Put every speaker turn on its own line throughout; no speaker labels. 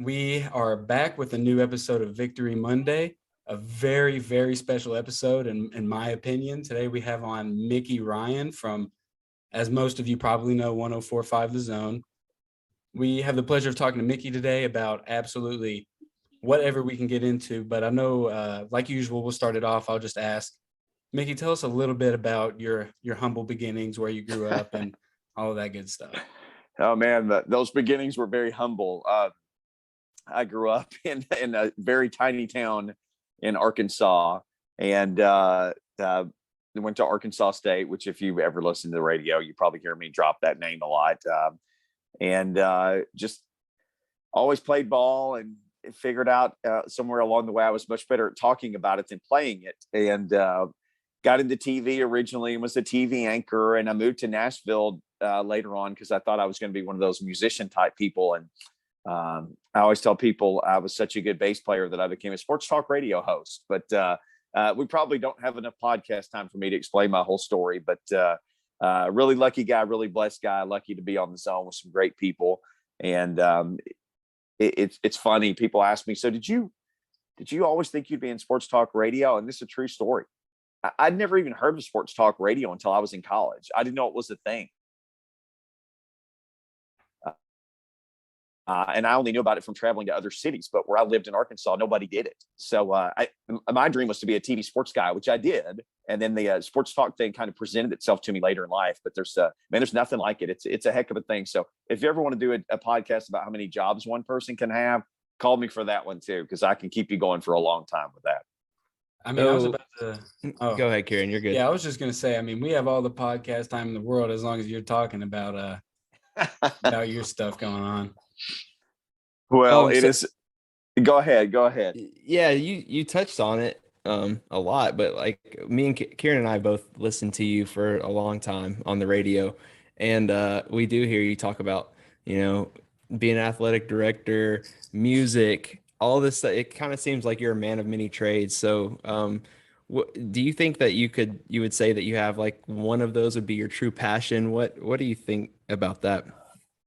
We are back with a new episode of Victory Monday, a very, very special episode, in my opinion. Today we have on Mickey Ryan from, as most of you probably know, 1045 The Zone. We have the pleasure of talking to Mickey today about absolutely whatever we can get into. But I know, like usual, we'll start it off. I'll just ask, Mickey, tell us a little bit about your humble beginnings, where you grew up, and all of that good stuff.
Oh man, those beginnings were very humble. I grew up in a very tiny town in Arkansas, and went to Arkansas State. Which, if you've ever listened to the radio, you probably hear me drop that name a lot. And just always played ball, and figured out somewhere along the way I was much better at talking about it than playing it. And got into TV originally and was a TV anchor. And I moved to Nashville later on because I thought I was going to be one of those musician type people. And I always tell people I was such a good bass player that I became a sports talk radio host. But we probably don't have enough podcast time for me to explain my whole story. But really lucky guy, really blessed guy, lucky to be on the zone with some great people. And it's funny. People ask me, so did you always think you'd be in sports talk radio? And this is a true story. I'd never even heard of sports talk radio until I was in college. I didn't know it was a thing. And I only knew about it from traveling to other cities, but where I lived in Arkansas, nobody did it. So my dream was to be a TV sports guy, which I did. And then the sports talk thing kind of presented itself to me later in life. But there's nothing like it. It's a heck of a thing. So if you ever want to do a podcast about how many jobs one person can have, call me for that one too, because I can keep you going for a long time with that.
I mean, I was about to.
Go ahead, Kyran. You're good.
Yeah, I was just gonna say. I mean, we have all the podcast time in the world as long as you're talking about your stuff going on.
Well, it is. Go ahead.
Yeah, you touched on it a lot, but like me and Kyran and I both listened to you for a long time on the radio, and we do hear you talk about being an athletic director, music, all this stuff. It kind of seems like you're a man of many trades. So do you think that you would say that you have like one of those would be your true passion? What do you think about that?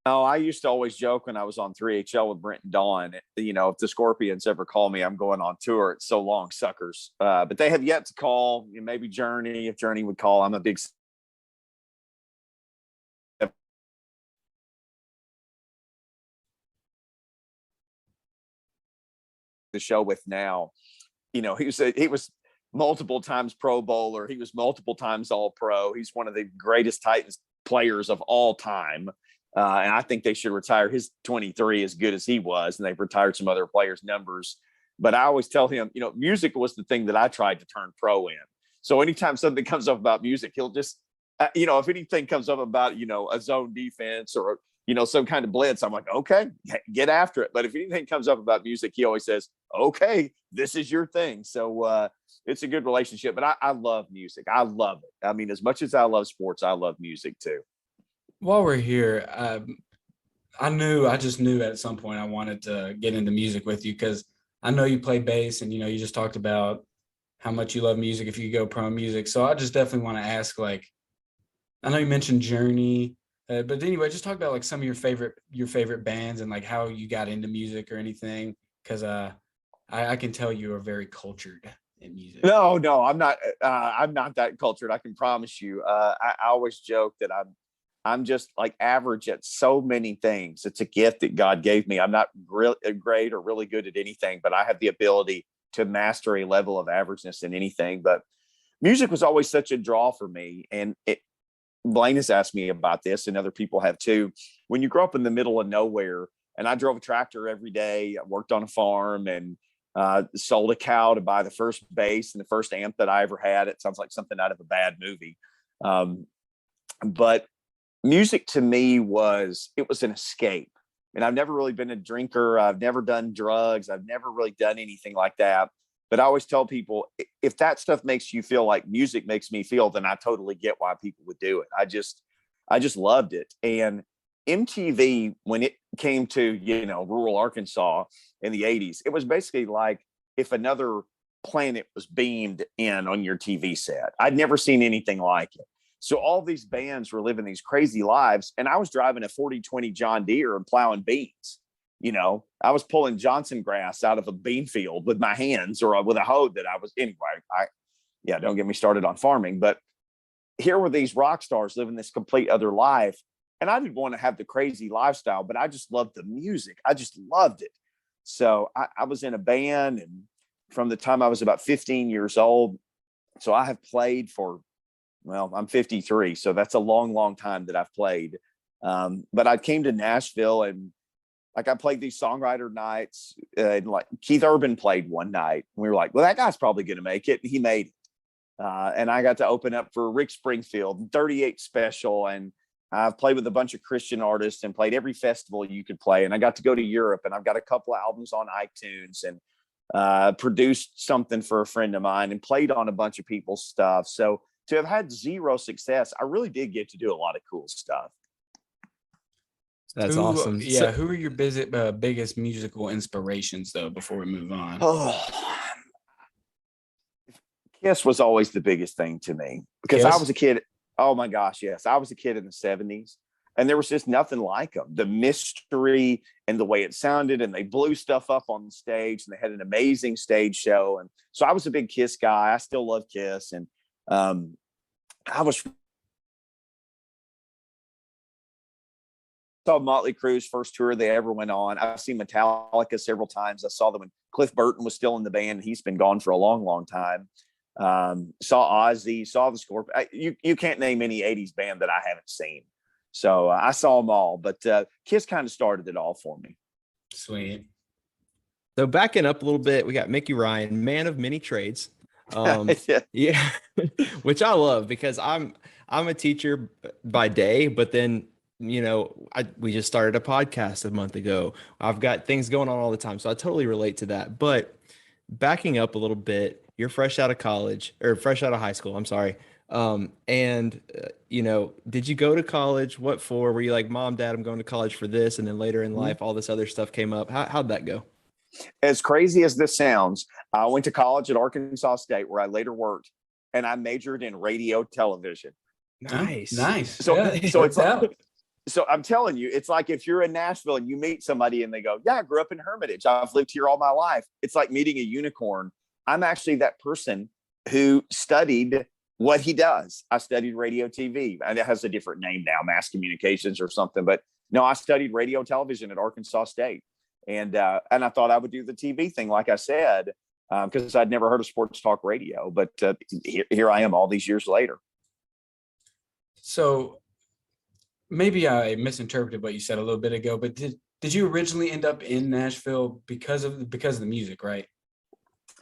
Oh, I used to always joke when I was on 3HL with Brent and Dawn, if the Scorpions ever call me, I'm going on tour. It's so long, suckers. But they have yet to call. Maybe Journey, if Journey would call. I'm a big the show with now. He was multiple times Pro Bowler. He was multiple times All Pro. He's one of the greatest Titans players of all time. And I think they should retire his 23 as good as he was. And they've retired some other players' numbers. But I always tell him, music was the thing that I tried to turn pro in. So anytime something comes up about music, he'll just, if anything comes up about, a zone defense or, some kind of blitz, I'm like, okay, get after it. But if anything comes up about music, he always says, okay, this is your thing. So it's a good relationship. But I love music. I love it. I mean, as much as I love sports, I love music too.
While we're here, I just knew at some point I wanted to get into music with you, because I know you play bass, and you just talked about how much you love music if you go pro music. So I just definitely want to ask, like, I know you mentioned Journey, but anyway, just talk about like some of your favorite bands and like how you got into music or anything, because I can tell you are very cultured in music.
No, I'm not. I'm not that cultured. I can promise you. I always joke that I'm just like average at so many things. It's a gift that God gave me. I'm not really great or really good at anything, but I have the ability to master a level of averageness in anything. But music was always such a draw for me. And Blaine has asked me about this, and other people have too. When you grow up in the middle of nowhere, and I drove a tractor every day, I worked on a farm, and sold a cow to buy the first bass and the first amp that I ever had. It sounds like something out of a bad movie. But music to me was an escape. And I've never really been a drinker. I've never done drugs. I've never really done anything like that. But I always tell people, if that stuff makes you feel like music makes me feel, then I totally get why people would do it. I just loved it. And MTV, when it came to, rural Arkansas in the 80s, it was basically like if another planet was beamed in on your TV set. I'd never seen anything like it. So all these bands were living these crazy lives, and I was driving a 4020 John Deere and plowing beans. I was pulling Johnson grass out of a bean field with my hands or with a hoe that I was anyway. Don't get me started on farming, but here were these rock stars living this complete other life. And I didn't want to have the crazy lifestyle, but I just loved the music. I just loved it. So I was in a band, and from the time I was about 15 years old. So I have played I'm 53. So that's a long, long time that I've played. But I came to Nashville, and like I played these songwriter nights, and like Keith Urban played one night. And we were like, well, that guy's probably going to make it. And he made it. And I got to open up for Rick Springfield, 38 Special. And I've played with a bunch of Christian artists and played every festival you could play. And I got to go to Europe, and I've got a couple of albums on iTunes, and produced something for a friend of mine and played on a bunch of people's stuff. So to have had zero success, I really did get to do a lot of cool stuff.
That's awesome.
Yeah. Who are your biggest musical inspirations, though, before we move on?
Oh, Kiss was always the biggest thing to me because I was a kid. Oh my gosh. Yes. I was a kid in the 70s, and there was just nothing like them. The mystery and the way it sounded, and they blew stuff up on the stage, and they had an amazing stage show. And so I was a big Kiss guy. I still love Kiss. And I saw Motley Crue's first tour they ever went on. I've seen Metallica several times. I saw them when Cliff Burton was still in the band. He's been gone for a long, long time. Saw Ozzy, saw the Scorpions. You can't name any 80s band that I haven't seen. So I saw them all, but Kiss kind of started it all for me.
Sweet.
So backing up a little bit, we got Mickey Ryan, man of many trades. Yeah, which I love because I'm a teacher by day, but then we just started a podcast a month ago. I've got things going on all the time, so I totally relate to that. But backing up a little bit, you're fresh out of high school. I'm sorry. Did you go to college? What for? Were you like, Mom, Dad, I'm going to college for this? And then later in life, all this other stuff came up. How'd that go?
As crazy as this sounds, I went to college at Arkansas State, where I later worked, and I majored in radio television.
Nice.
So it's
like,
so I'm telling you, it's like if you're in Nashville and you meet somebody and they go, yeah, I grew up in Hermitage. I've lived here all my life. It's like meeting a unicorn. I'm actually that person who studied what he does. I studied radio TV, and it has a different name now, mass communications or something. But no, I studied radio television at Arkansas State. And I thought I would do the TV thing, like I said, because I'd never heard of sports talk radio. But here I am all these years later.
So maybe I misinterpreted what you said a little bit ago, but did you originally end up in Nashville because of the music, right?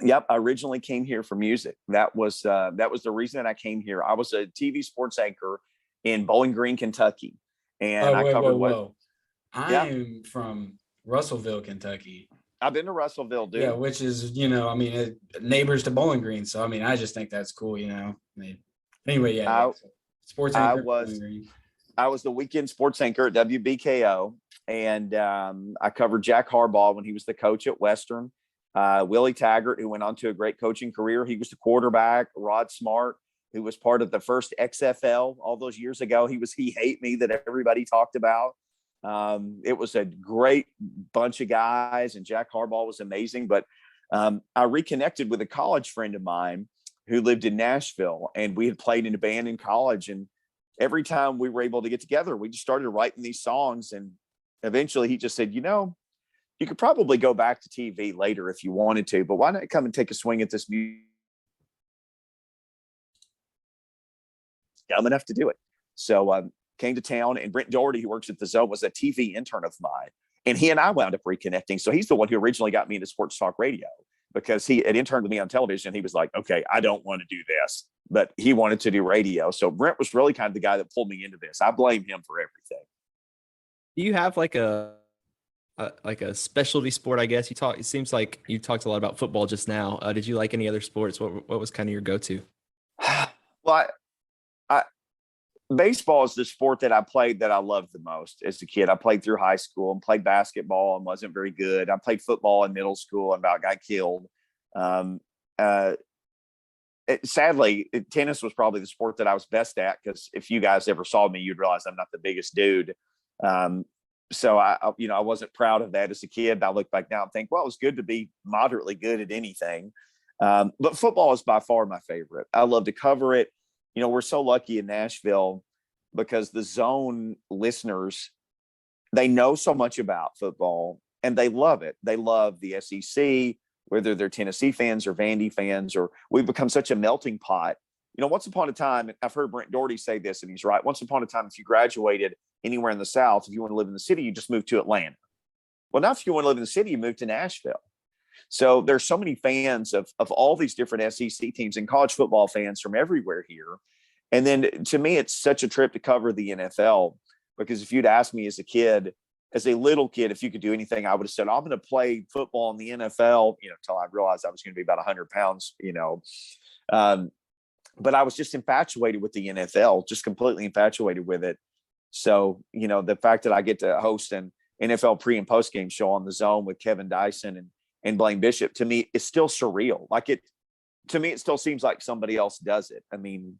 Yep, I originally came here for music. That was the reason that I came here. I was a TV sports anchor in Bowling Green, Kentucky, and I covered
whoa. I'm from Russellville, Kentucky.
I've been to Russellville, dude.
Yeah, which is neighbors to Bowling Green. So I just think that's cool. Anyway, yeah. Sports anchor.
I was the weekend sports anchor at WBKO, and I covered Jack Harbaugh when he was the coach at Western. Willie Taggart, who went on to a great coaching career. He was the quarterback. Rod Smart, who was part of the first XFL all those years ago. He Hate Me that everybody talked about. It was a great bunch of guys, and Jack Harbaugh was amazing. But I reconnected with a college friend of mine who lived in Nashville, and we had played in a band in college. And every time we were able to get together, we just started writing these songs. And eventually he just said, you could probably go back to TV later if you wanted to, but why not come and take a swing at this music? Dumb enough to do it. So came to town, and Brent Doherty, who works at the Zone, was a TV intern of mine. And he and I wound up reconnecting. So he's the one who originally got me into sports talk radio, because he had interned with me on television. He was like, okay, I don't want to do this, but he wanted to do radio. So Brent was really kind of the guy that pulled me into this. I blame him for everything.
Do you have like a specialty sport, I guess? It seems like you talked a lot about football just now. Did you like any other sports? What was kind of your go-to?
Well, baseball is the sport that I played that I loved the most as a kid. I played through high school and played basketball and wasn't very good. I played football in middle school and about got killed. Sadly, tennis was probably the sport that I was best at, because if you guys ever saw me, you'd realize I'm not the biggest dude. so I wasn't proud of that as a kid. I look back now and think, well, it was good to be moderately good at anything. But football is by far my favorite. I love to cover it. We're so lucky in Nashville because the Zone listeners, they know so much about football and they love it. They love the SEC, whether they're Tennessee fans or Vandy fans, or we've become such a melting pot. Once upon a time, I've heard Brent Doherty say this, and he's right. Once upon a time, if you graduated anywhere in the South, if you want to live in the city, you just move to Atlanta. Well, now if you want to live in the city, you move to Nashville. So there's so many fans of all these different SEC teams and college football fans from everywhere here. And then to me, it's such a trip to cover the NFL, because if you'd asked me as a little kid, if you could do anything, I would have said, I'm going to play football in the NFL, until I realized I was going to be about 100 pounds, but I was just infatuated with the NFL, just completely infatuated with it. So, the fact that I get to host an NFL pre and post game show on the Zone with Kevin Dyson and Blaine Bishop, to me, is still surreal. To me, it still seems like somebody else does it. I mean,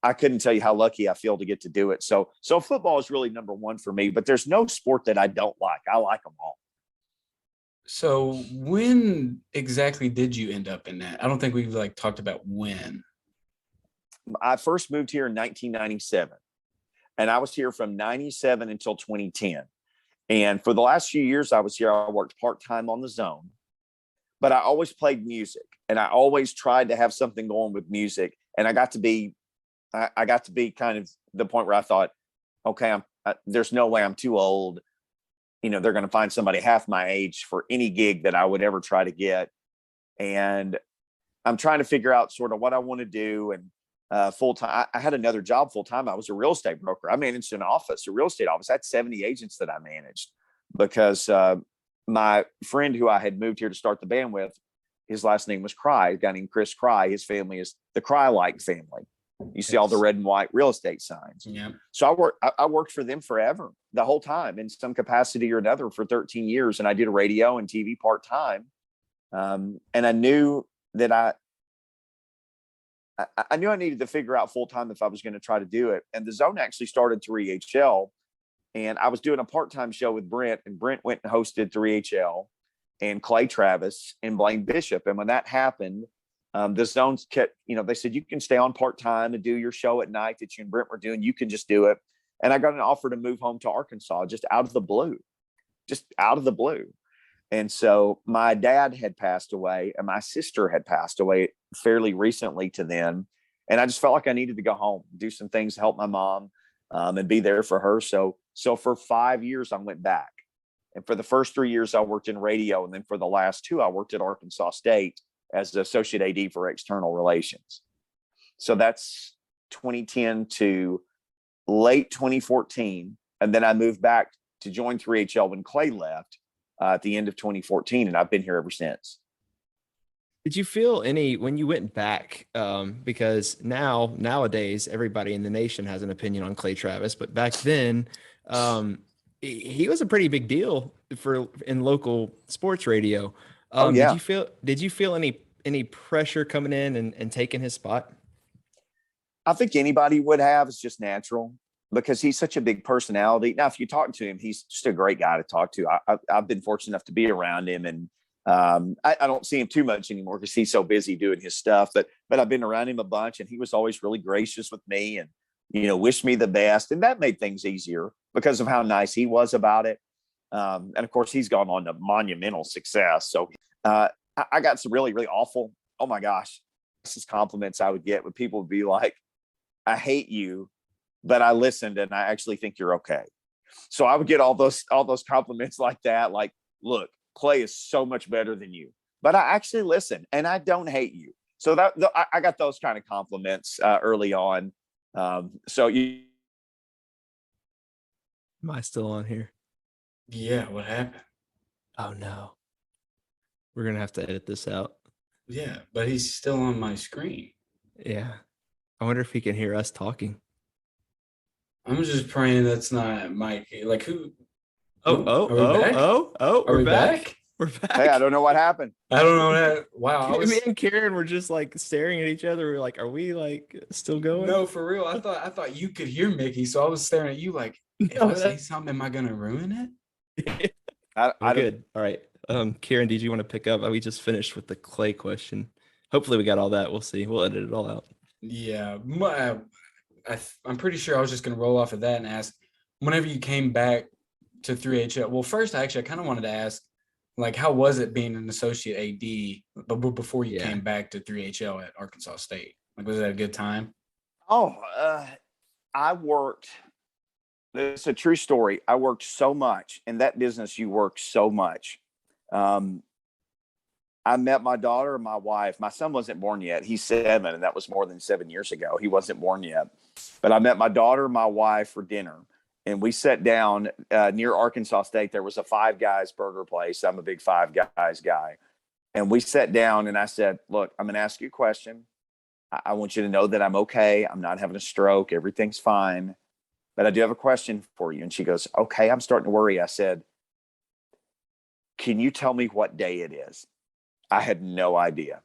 I couldn't tell you how lucky I feel to get to do it. So football is really number one for me, but there's no sport that I don't like. I like them all.
So when exactly did you end up in that? I don't think we've talked about when.
I first moved here in 1997, and I was here from 97 until 2010. And for the last few years I was here, I worked part-time on the Zone, but I always played music and I always tried to have something going with music. And I got to be kind of the point where I thought, okay, there's no way I'm too old. They're going to find somebody half my age for any gig that I would ever try to get. And I'm trying to figure out sort of what I want to do. And full-time, I had another job full-time. I was a real estate broker. I managed an office, a real estate office. I had 70 agents that I managed because my friend who I had moved here to start the band with, his last name was Cry, a guy named Chris Cry. His family is the Cry-like family. You see all the red and white real estate signs. Yeah. So I worked for them forever, the whole time, in some capacity or another, for 13 years. And I did radio and TV part-time. And I knew that I knew I needed to figure out full-time if I was going to try to do it. And the Zone actually started 3HL, and I was doing a part-time show with Brent, and Brent went and hosted 3HL and Clay Travis and Blaine Bishop. And when that happened, the Zones kept, they said, you can stay on part-time and do your show at night that you and Brent were doing. You can just do it. And I got an offer to move home to Arkansas, just out of the blue. And so my dad had passed away and my sister had passed away fairly recently to then. And I just felt like I needed to go home, do some things to help my mom, and be there for her. So for 5 years, I went back. And for the first 3 years, I worked in radio. And then for the last 2, I worked at Arkansas State as the associate AD for external relations. So that's 2010 to late 2014. And then I moved back to join 3HL when Clay left at the end of 2014. And I've been here ever since.
Did you feel when you went back, because nowadays everybody in the nation has an opinion on Clay Travis, but back then he was a pretty big deal in local sports radio. Yeah. Did you feel any pressure coming in and taking his spot?
I think anybody would have. It's just natural because he's such a big personality. Now, if you talk to him, he's just a great guy to talk to. I've been fortunate enough to be around him, and I don't see him too much anymore because he's so busy doing his stuff. But I've been around him a bunch, and he was always really gracious with me and, wished me the best. And that made things easier because of how nice he was about it. And of course, he's gone on to monumental success. So I got some really, really awful, oh my gosh, this is compliments I would get when people would be like, I hate you, but I listened and I actually think you're okay. So I would get all those compliments like that. Like, look, Clay is so much better than you, but I actually listen and I don't hate you. So I got those kind of compliments early on. So you.
Am I still on here?
Yeah. What happened?
Oh no. We're going to have to edit this out.
Yeah, but he's still on my screen.
Yeah. I wonder if he can hear us talking.
I'm just praying that's not Mike. Like who?
Are we back? We're back.
Hey, I don't know what happened.
I don't know that. Wow.
Me and Kyran were just staring at each other. We're like, are we still going?
No, for real. I thought you could hear Mickey, so I was staring at you like, If I say something, am I gonna ruin it?
I don't.
Good. All right. Kieran, did you want to pick up? We just finished with the clay question. Hopefully we got all that. We'll see. We'll edit it all out.
Yeah, I'm pretty sure I was just gonna roll off of that and ask, whenever you came back to 3HL. Well, first, I kind of wanted to ask, like, how was it being an associate AD, but before you came back to 3HL at Arkansas State? Like, was that a good time?
Oh, I worked. It's a true story. I worked so much in that business. You work so much. Um, I met my daughter and my wife. My son wasn't born yet. He's 7, and that was more than 7 years ago. He wasn't born yet. But I met my daughter and my wife for dinner, and we sat down near Arkansas State. There was a Five Guys burger place. I'm a big Five Guys guy. And we sat down, and I said, look, I'm going to ask you a question. I want you to know that I'm okay. I'm not having a stroke. Everything's fine. But I do have a question for you. And she goes, okay, I'm starting to worry. I said, can you tell me what day it is? I had no idea.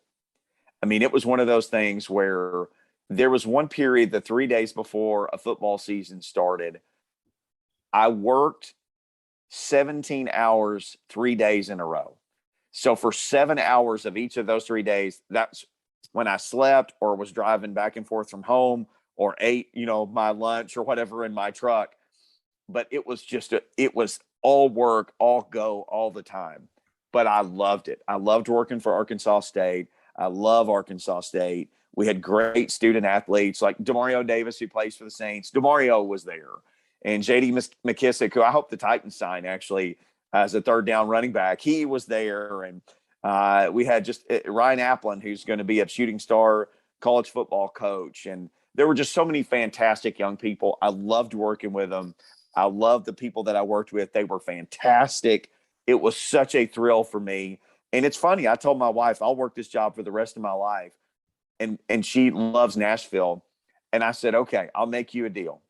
I mean, it was one of those things where there was one period, the 3 days before a football season started, I worked 17 hours, 3 days in a row. So for 7 hours of each of those 3 days, that's when I slept or was driving back and forth from home or ate, my lunch or whatever in my truck. But it was it was all work, all go, all the time. But I loved it. I loved working for Arkansas State. I love Arkansas State. We had great student athletes like Demario Davis, who plays for the Saints. Demario was there. And J.D. McKissick, who I hope the Titans sign actually as a third down running back, he was there. And we had just Ryan Applin, who's going to be a shooting star college football coach. And there were just so many fantastic young people. I loved working with them. I loved the people that I worked with. They were fantastic. It was such a thrill for me. And it's funny. I told my wife, I'll work this job for the rest of my life. And she loves Nashville. And I said, okay, I'll make you a deal.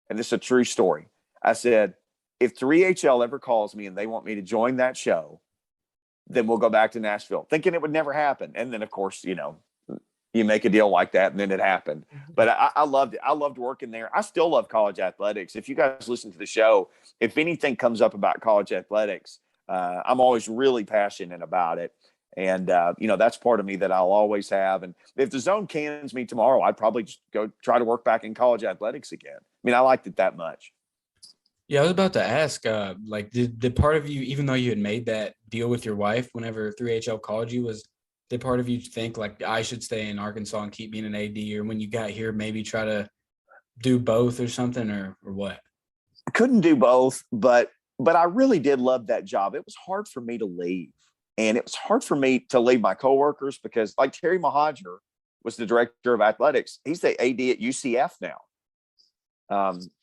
And this is a true story. I said, if 3HL ever calls me and they want me to join that show, then we'll go back to Nashville, thinking it would never happen. And then, of course, you make a deal like that, and then it happened. But I loved it. I loved working there. I still love college athletics. If you guys listen to the show, if anything comes up about college athletics, I'm always really passionate about it. And, that's part of me that I'll always have. And if the zone cans me tomorrow, I'd probably just go try to work back in college athletics again. I mean, I liked it that much.
Yeah, I was about to ask, did part of you, even though you had made that deal with your wife whenever 3HL called you, did part of you think like I should stay in Arkansas and keep being an AD, or when you got here, maybe try to do both or something, or what?
I couldn't do both, but I really did love that job. It was hard for me to leave. And it was hard for me to leave my coworkers because, like, Terry Mahajer was the director of athletics. He's the AD at UCF now.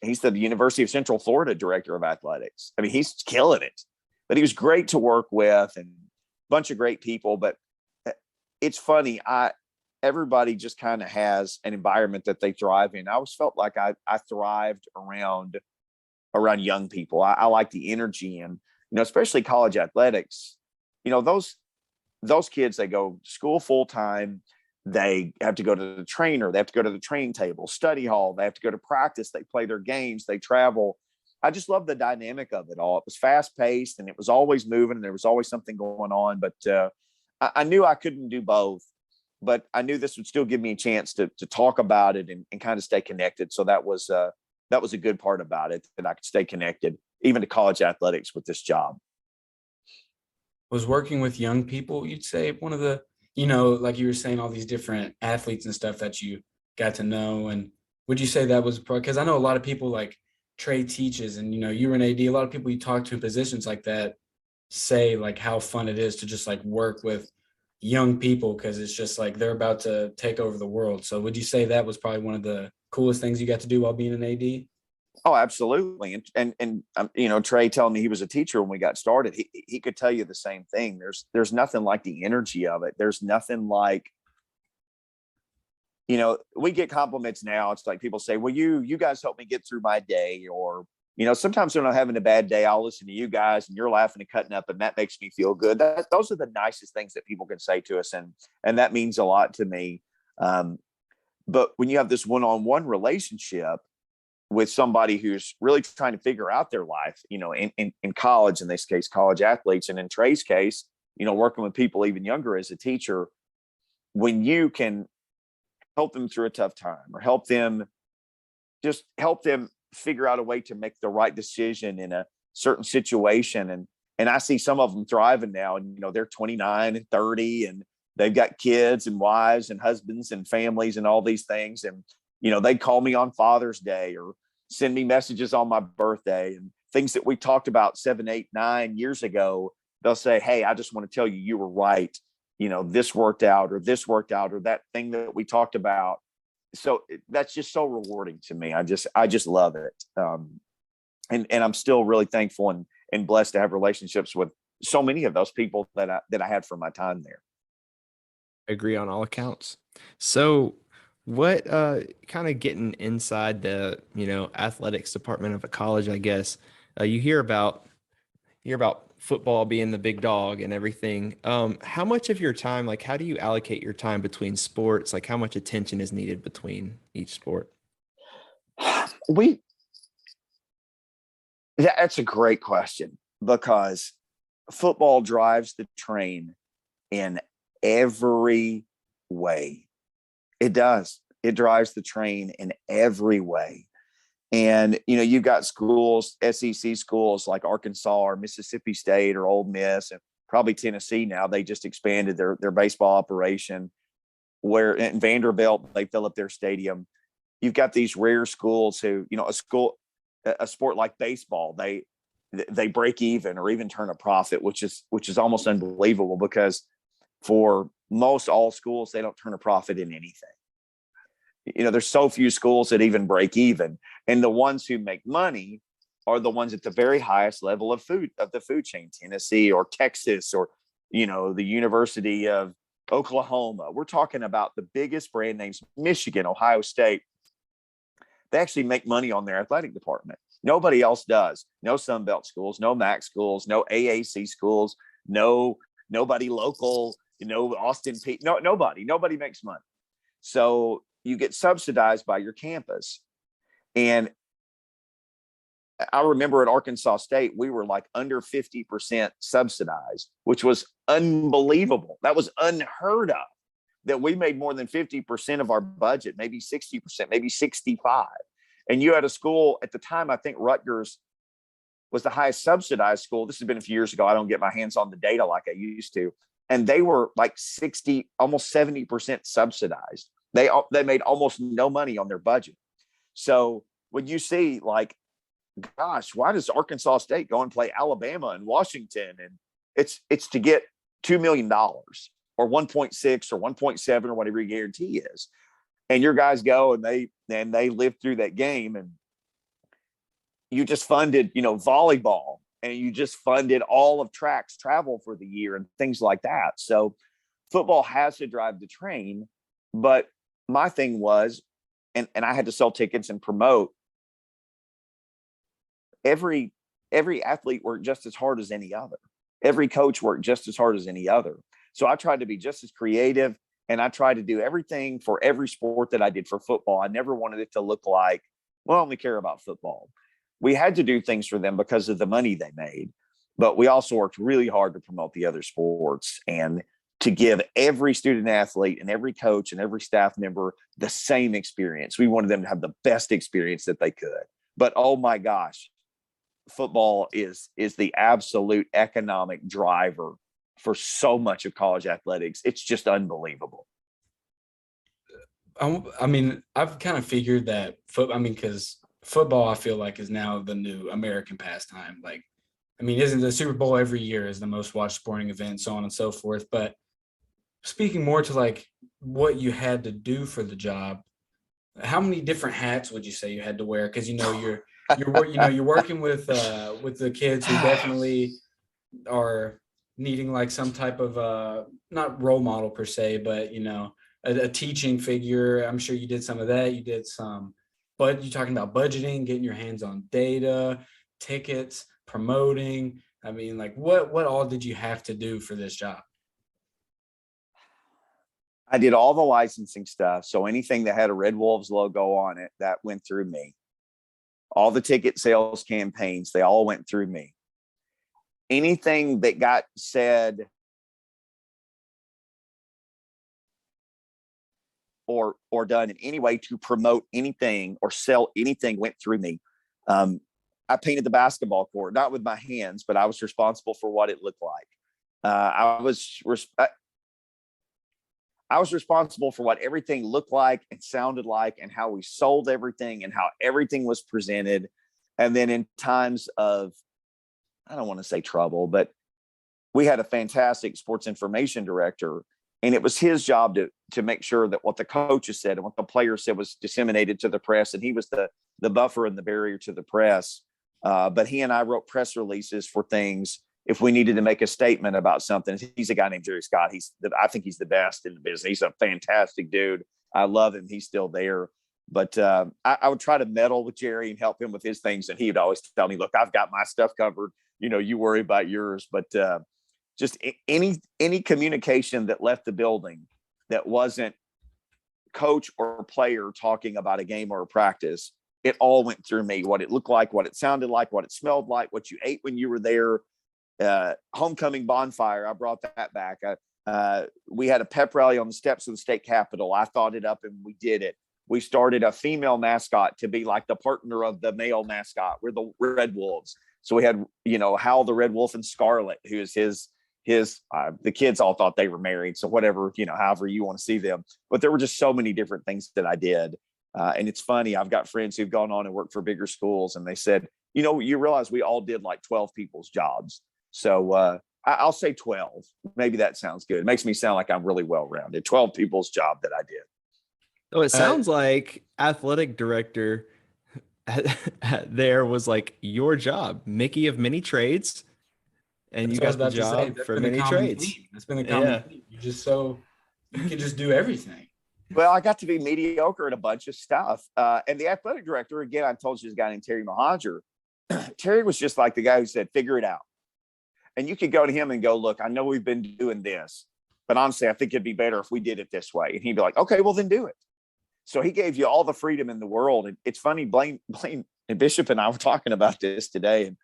He's the University of Central Florida director of athletics. I mean, he's killing it. But he was great to work with and a bunch of great people. But it's funny. Everybody just kind of has an environment that they thrive in. I always felt like I thrived around young people. I like the energy and, especially college athletics. Those kids, they go to school full time. They have to go to the trainer. They have to go to the training table, study hall. They have to go to practice. They play their games. They travel. I just love the dynamic of it all. It was fast paced and it was always moving. And there was always something going on. But I knew I couldn't do both. But I knew this would still give me a chance to talk about it and kind of stay connected. So that was a good part about it, that I could stay connected, even to college athletics with this job.
Was working with young people, you'd say, one of the, like you were saying, all these different athletes and stuff that you got to know. And would you say that was because I know a lot of people like Trey teaches and, you were an AD, a lot of people you talk to in positions like that say like how fun it is to just like work with young people because it's just like they're about to take over the world. So would you say that was probably one of the coolest things you got to do while being an AD?
Oh, absolutely. And Trey telling me he was a teacher when we got started, he could tell you the same thing. There's nothing like the energy of it. There's nothing like, we get compliments now. It's like people say, well, you guys help me get through my day. Or, sometimes when I'm having a bad day, I'll listen to you guys and you're laughing and cutting up and that makes me feel good. Those are the nicest things that people can say to us. And that means a lot to me. But when you have this one-on-one relationship, with somebody who's really trying to figure out their life, in college, in this case, college athletes. And in Trey's case, working with people even younger as a teacher, when you can help them through a tough time or help them figure out a way to make the right decision in a certain situation. And I see some of them thriving now, and, they're 29 and 30, and they've got kids and wives and husbands and families and all these things. And, they call me on Father's Day or send me messages on my birthday, and things that we talked about 7, 8, 9 years ago. They'll say, "Hey, I just want to tell you, you were right. This worked out, or that thing that we talked about." So that's just so rewarding to me. I just love it. And I'm still really thankful and blessed to have relationships with so many of those people that I had from my time there.
I agree on all accounts. So what kind of getting inside the, athletics department of a college, I guess, you hear about football being the big dog and everything. How much of your time, like, how do you allocate your time between sports? Like, how much attention is needed between each sport?
That's a great question, because football drives the train in every way. It does. It drives the train in every way. And, you've got schools, SEC schools like Arkansas or Mississippi State or Ole Miss, and probably Tennessee now. They just expanded their baseball operation, where in Vanderbilt, they fill up their stadium. You've got these rare schools who, a sport like baseball, they break even or even turn a profit, which is almost unbelievable, because for most all schools, they don't turn a profit in anything. There's so few schools that even break even. And the ones who make money are the ones at the very highest level of the food chain, Tennessee or Texas or, the University of Oklahoma. We're talking about the biggest brand names, Michigan, Ohio State. They actually make money on their athletic department. Nobody else does. No Sun Belt schools, no MAC schools, no AAC schools, nobody local, Austin Peay. Nobody makes money. So you get subsidized by your campus. And I remember at Arkansas State, we were like under 50% subsidized, which was unbelievable. That was unheard of, that we made more than 50% of our budget, maybe 60%, maybe 65%. And you had a school at the time, I think Rutgers was the highest subsidized school. This has been a few years ago. I don't get my hands on the data like I used to. And they were like 60, almost 70% subsidized. They made almost no money on their budget. So when you see, like, gosh, why does Arkansas State go and play Alabama and Washington? And it's to get $2 million or 1.6 or 1.7 or whatever your guarantee is. And your guys go and they live through that game, and you just funded, volleyball, and you just funded all of track's travel for the year and things like that. So football has to drive the train. But my thing was, and I had to sell tickets and promote. Every athlete worked just as hard as any other. Every coach worked just as hard as any other. So I tried to be just as creative, and I tried to do everything for every sport that I did for football. I never wanted it to look like, well, I only care about football. We had to do things for them because of the money they made, but we also worked really hard to promote the other sports and to give every student athlete and every coach and every staff member the same experience. We wanted them to have the best experience that they could. But oh my gosh, football is the absolute economic driver for so much of college athletics. It's just unbelievable.
I mean, I've kind of figured that because football, I feel like, is now the new American pastime. Like, isn't the Super Bowl every year is the most watched sporting event, so on and so forth. But speaking more to like what you had to do for the job, how many different hats would you say you had to wear? Because you're working with the kids who definitely are needing like some type of not role model per se, but a teaching figure. I'm sure you did some of that. You did some, but you're talking about budgeting, getting your hands on data, tickets, promoting. Like what all did you have to do for this job?
I did all the licensing stuff. So anything that had a Red Wolves logo on it, that went through me. all the ticket sales campaigns, they all went through me. Anything that got said or done in any way to promote anything or sell anything went through me. I painted the basketball court, not with my hands, but I was responsible for what it looked like. I was responsible for what everything looked like and sounded like, and how we sold everything and how everything was presented. And then in times of, I don't want to say trouble, but we had a fantastic sports information director, and it was his job to make sure that what the coaches said and what the players said was disseminated to the press. And he was the buffer and the barrier to the press. But he and I wrote press releases for things if we needed to make a statement about something. He's a guy named Jerry Scott. I think he's the best in the business. He's a fantastic dude. I love him. He's still there. But I would try to meddle with Jerry and help him with his things. And he would always tell me, look, I've got my stuff covered. You worry about yours. But just any communication that left the building that wasn't coach or player talking about a game or a practice, it all went through me. What it looked like, what it sounded like, what it smelled like, what you ate when you were there. Homecoming bonfire, I brought that back. We had a pep rally on the steps of the state capitol. I thought it up and we did it. We started a female mascot to be like the partner of the male mascot. We're the Red Wolves. So we had, Hal the Red Wolf and Scarlet, who is his the kids all thought they were married. So whatever, however you want to see them. But there were just so many different things that I did. And it's funny, I've got friends who've gone on and worked for bigger schools, and they said, you realize we all did like 12 people's jobs. So I'll say 12. Maybe that sounds good. It makes me sound like I'm really well-rounded. 12 people's job that I did.
So it sounds like athletic director there was like your job, Mickey of many trades, and you got the job for many trades.
That's been a common theme. You can just do everything.
Well, I got to be mediocre at a bunch of stuff. And the athletic director, again, I told you, this guy named Terry Mahajer. Terry was just like the guy who said, figure it out. And you could go to him and go, look, I know we've been doing this, but honestly, I think it'd be better if we did it this way. And he'd be like, okay, well then do it. So he gave you all the freedom in the world. And it's funny, Blaine and Bishop and I were talking about this today. And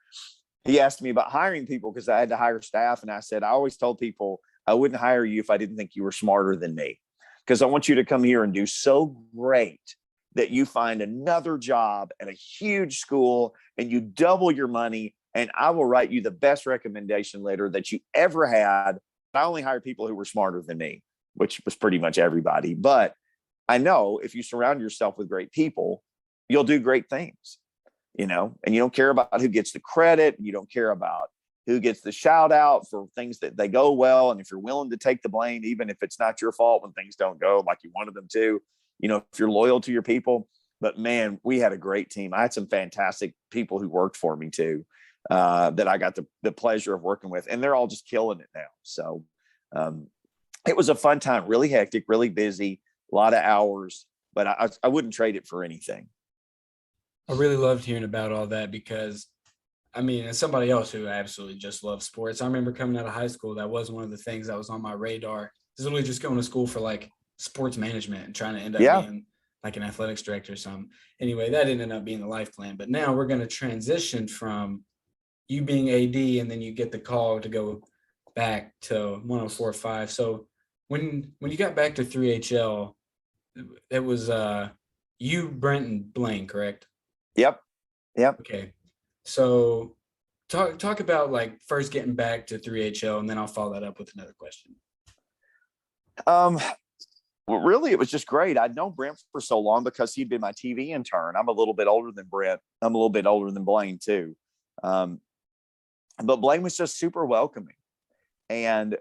he asked me about hiring people because I had to hire staff. And I said, I always told people I wouldn't hire you if I didn't think you were smarter than me, because I want you to come here and do so great that you find another job at a huge school and you double your money, and I will write you the best recommendation letter that you ever had. I only hired people who were smarter than me, which was pretty much everybody. But I know if you surround yourself with great people, you'll do great things, and you don't care about who gets the credit. You don't care about who gets the shout out for things that they go well. And if you're willing to take the blame, even if it's not your fault when things don't go like you wanted them to, if you're loyal to your people. But man, we had a great team. I had some fantastic people who worked for me too, that I got the pleasure of working with, and they're all just killing it now. So it was a fun time, really hectic, really busy, a lot of hours, but I wouldn't trade it for anything.
I really loved hearing about all that because, as somebody else who absolutely just loves sports, I remember coming out of high school, that was one of the things that was on my radar. Is literally just going to school for like sports management and trying to end up being like an athletics director or something. Anyway, that ended up being the life plan. But now we're going to transition from you being AD, and then you get the call to go back to 104.5. So when you got back to 3HL, it was you, Brent, and Blaine, correct?
Yep.
Okay. So talk about like first getting back to 3HL, and then I'll follow that up with another question.
Well, really, it was just great. I'd known Brent for so long because he'd been my TV intern. I'm a little bit older than Brent. I'm a little bit older than Blaine too. But Blaine was just super welcoming. And,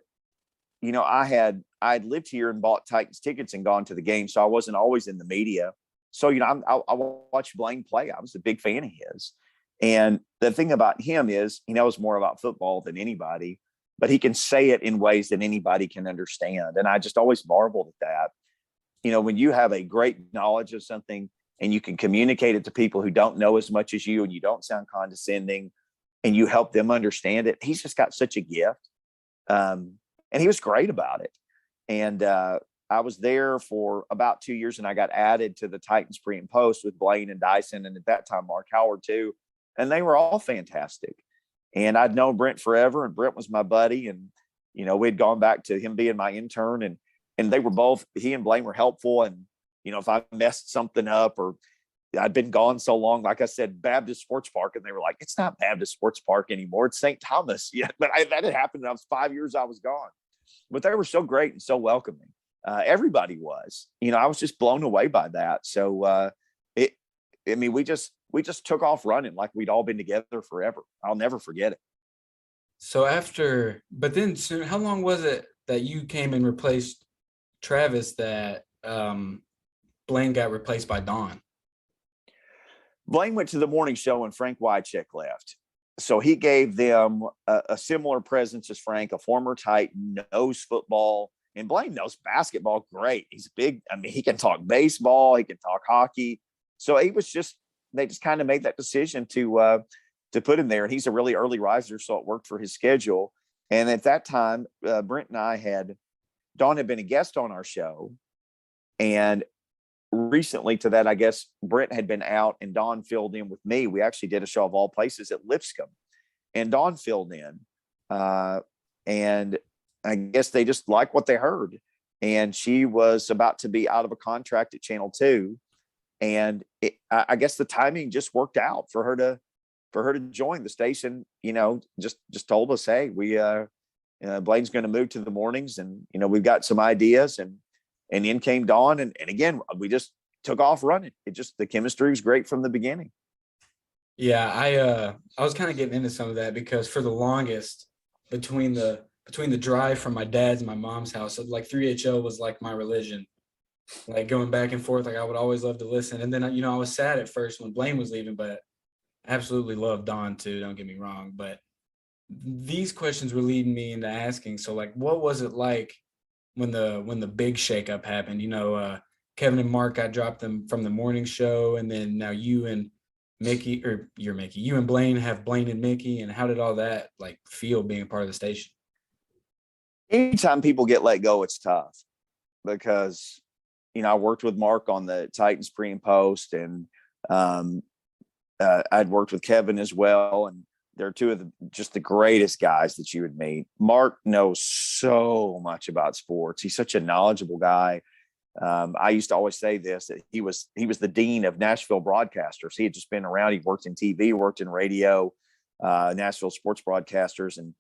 I'd lived here and bought Titans tickets and gone to the game. So I wasn't always in the media. So, I watched Blaine play. I was a big fan of his. And the thing about him is he knows more about football than anybody, but he can say it in ways that anybody can understand. And I just always marveled at that. When you have a great knowledge of something and you can communicate it to people who don't know as much as you, and you don't sound condescending, and you help them understand it, he's just got such a gift. And he was great about it. And I was there for about 2 years, and I got added to the Titans pre and post with Blaine and Dyson, and at that time Mark Howard too, and they were all fantastic. And I'd known Brent forever, and Brent was my buddy, and we'd gone back to him being my intern, and they were both, he and Blaine were helpful. And if I messed something up or I'd been gone so long, like I said, Baptist Sports Park, and they were like, it's not Baptist Sports Park anymore, it's St. Thomas. Yeah, but that had happened. I was 5 years I was gone, but they were so great and so welcoming. Everybody was, I was just blown away by that. So we just took off running like we'd all been together forever. I'll never forget it.
So how long was it that you came and replaced Travis that Blaine got replaced by Don?
Blaine went to the morning show and Frank Wycheck left. So he gave them a similar presence as Frank, a former Titan, knows football, and Blaine knows basketball great. He's big. I mean, he can talk baseball, he can talk hockey. So they just kind of made that decision to put him there. And he's a really early riser, so it worked for his schedule. And at that time, Brent and Don had been a guest on our show. And recently to that, I guess Brent had been out and Don filled in with me. We actually did a show of all places at Lipscomb, and Don filled in. And I guess they just liked what they heard. And she was about to be out of a contract at Channel 2. And I guess the timing just worked out for her to join the station. Just told us, hey, Blaine's going to move to the mornings, and we've got some ideas, and in came Dawn, and again we just took off running. The chemistry was great from the beginning.
Yeah, I was kind of getting into some of that because for the longest between the drive from my dad's and my mom's house, like 3HL was like my religion. Like going back and forth, like I would always love to listen. And then I was sad at first when Blaine was leaving, but absolutely love Don too, don't get me wrong. But these questions were leading me into asking, so like what was it like when the big shakeup happened? Kevin and Mark got dropped them from the morning show, and then now you and you and Blaine have Blaine and Mickey, and how did all that like feel being a part of the station?
Anytime people get let go, it's tough because I worked with Mark on the Titans pre and post, and I'd worked with Kevin as well, and they're two of the greatest guys that you would meet. Mark knows so much about sports. He's such a knowledgeable guy. I used to always say this, that he was the dean of Nashville broadcasters. He had just been around. He worked in TV, worked in radio, Nashville sports broadcasters. And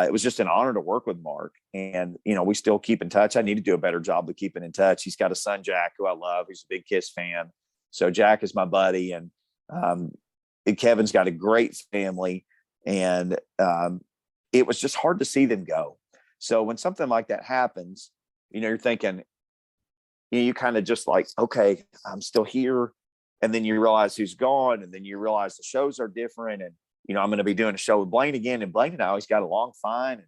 it was just an honor to work with Mark. And, we still keep in touch. I need to do a better job of keeping in touch. He's got a son, Jack, who I love. He's a big Kiss fan. So Jack is my buddy. And Kevin's got a great family. And it was just hard to see them go. So when something like that happens, you're thinking, you kind of just like, okay, I'm still here. And then you realize who's gone. And then you realize the shows are different. And, I'm going to be doing a show with Blaine again. And Blaine and I always got along fine. And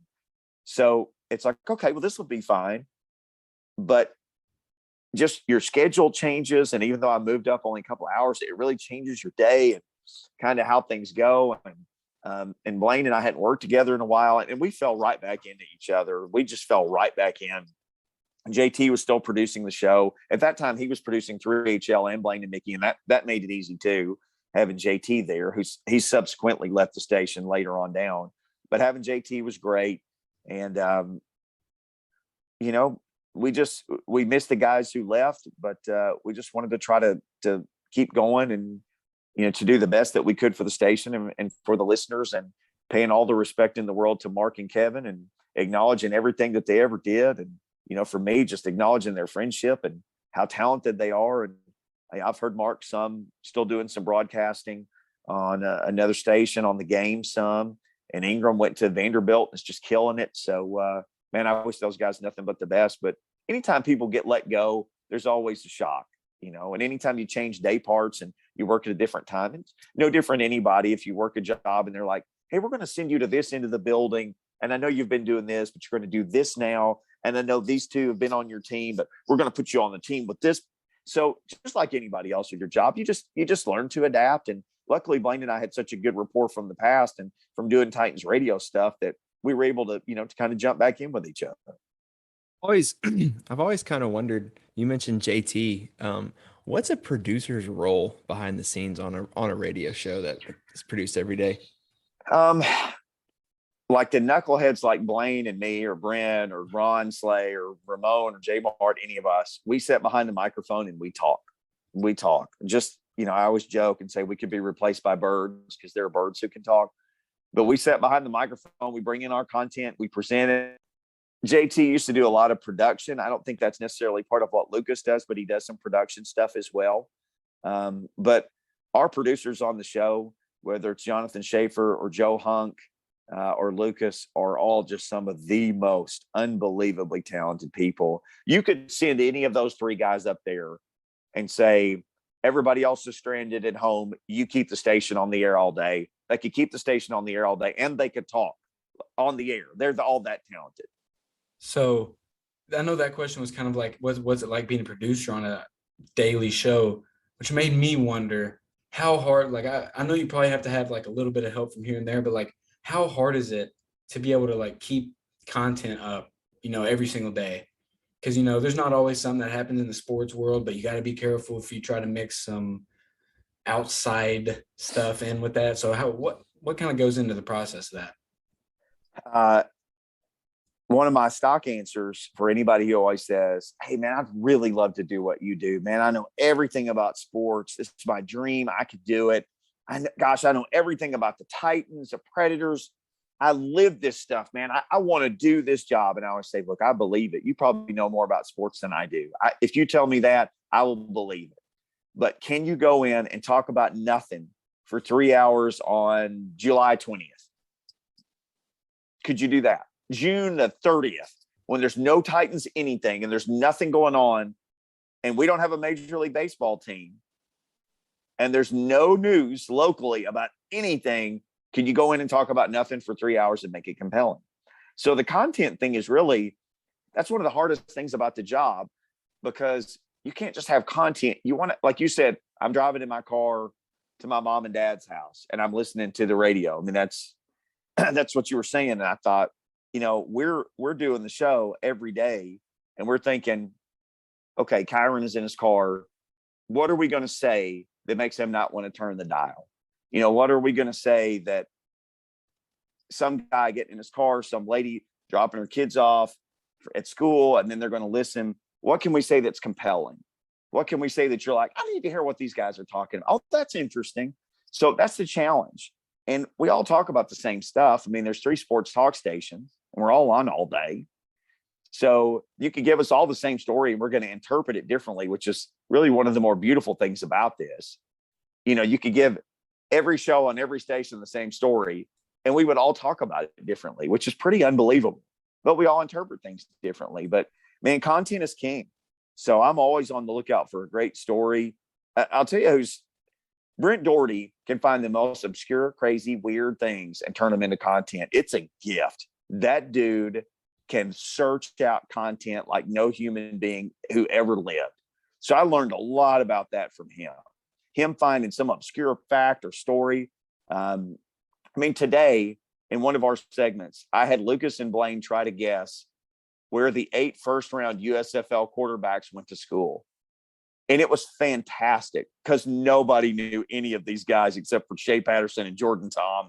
so it's like, okay, well, this will be fine. But just your schedule changes. And even though I moved up only a couple of hours, it really changes your day and kind of how things go. And Blaine and I hadn't worked together in a while. And we fell right back into each other. We just fell right back in. JT was still producing the show. At that time, he was producing 3HL and Blaine and Mickey, and that made it easy too, having JT there, he subsequently left the station later on down. But having JT was great. And, we missed the guys who left, but we just wanted to try to keep going and, to do the best that we could for the station and for the listeners, and paying all the respect in the world to Mark and Kevin, and acknowledging everything that they ever did. And, for me, just acknowledging their friendship and how talented they are. And I've heard Mark still doing some broadcasting on another station on the game some, and Ingram went to Vanderbilt and is just killing it. So, man, I wish those guys nothing but the best. But anytime people get let go, there's always a shock, and anytime you change day parts and you work at a different time, it's no different than anybody. If you work a job and they're like, hey, we're going to send you to this end of the building, and I know you've been doing this, but you're going to do this now. And I know these two have been on your team, but we're going to put you on the team with this. So just like anybody else with your job, you just learn to adapt. And luckily, Blaine and I had such a good rapport from the past and from doing Titans radio stuff that we were able to, to kind of jump back in with each other.
Always, I've always kind of wondered. You mentioned JT. What's a producer's role behind the scenes on a radio show that is produced every day?
Um, like the knuckleheads like Blaine and me or Brent or Ron Slay or Ramon or J Mart, any of us, we sit behind the microphone and we talk. We talk. Just, I always joke and say we could be replaced by birds because there are birds who can talk. But we sit behind the microphone, we bring in our content, we present it. JT used to do a lot of production. I don't think that's necessarily part of what Lucas does, but he does some production stuff as well. But our producers on the show, whether it's Jonathan Schaefer or Joe Hunk or Lucas, are all just some of the most unbelievably talented people. You could send any of those three guys up there and say, everybody else is stranded at home. You keep the station on the air all day. They could keep the station on the air all day, and they could talk on the air. They're all that talented.
So I know that question was kind of like, what's it like being a producer on a daily show, which made me wonder how hard, like, I know you probably have to have like a little bit of help from here and there, but like, how hard is it to be able to like keep content up, every single day? Because, there's not always something that happens in the sports world, but you got to be careful if you try to mix some outside stuff in with that. So what kind of goes into the process of that?
Uh, One of my stock answers for anybody who always says, "Hey man, I'd really love to do what you do, man. I know everything about sports. This is my dream. I could do it. I know everything about the Titans, the Predators. I live this stuff, man. I want to do this job." And I always say, "Look, I believe it. You probably know more about sports than I do. If you tell me that, I will believe it. But can you go in and talk about nothing for 3 hours on July 20th? Could you do that? June the 30th, when there's no Titans anything and there's nothing going on, and we don't have a Major League Baseball team, and there's no news locally about anything, can you go in and talk about nothing for 3 hours and make it compelling?" So the content thing is really, that's one of the hardest things about the job, because you can't just have content. You want to, like you said, I'm driving in my car to my mom and dad's house and I'm listening to the radio. I mean, that's what you were saying. And I thought, we're doing the show every day and we're thinking, okay, Kyran is in his car. What are we going to say that makes him not want to turn the dial? What are we going to say that some guy getting in his car, some lady dropping her kids off at school, and then they're going to listen? What can we say that's compelling? What can we say that you're like, I need to hear what these guys are talking about? Oh, that's interesting. So that's the challenge. And we all talk about the same stuff. I mean, there's 3 sports talk stations and we're all on all day. So you can give us all the same story and we're going to interpret it differently, which is really one of the more beautiful things about this. You could give every show on every station the same story and we would all talk about it differently, which is pretty unbelievable. But we all interpret things differently. But man, content is king. So I'm always on the lookout for a great story. I'll tell you who's Brent Doherty can find the most obscure, crazy, weird things and turn them into content. It's a gift. That dude can search out content like no human being who ever lived. So I learned a lot about that from him finding some obscure fact or story. Today in one of our segments, I had Lucas and Blaine try to guess where the 8 first-round USFL quarterbacks went to school. And it was fantastic because nobody knew any of these guys except for Shea Patterson and Jordan Tom.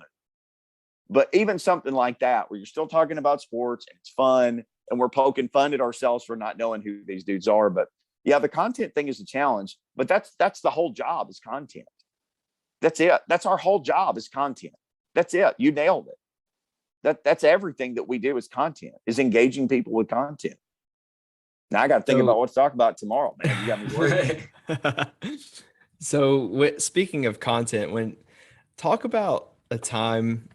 But even something like that, where you're still talking about sports and it's fun and we're poking fun at ourselves for not knowing who these dudes are. But yeah, the content thing is a challenge, but that's the whole job is content. That's it. That's our whole job is content. That's it. You nailed it. That's everything that we do is content, is engaging people with content. Now I got to think about what to talk about tomorrow, man. You got me worried.
So speaking of content, talk about a time,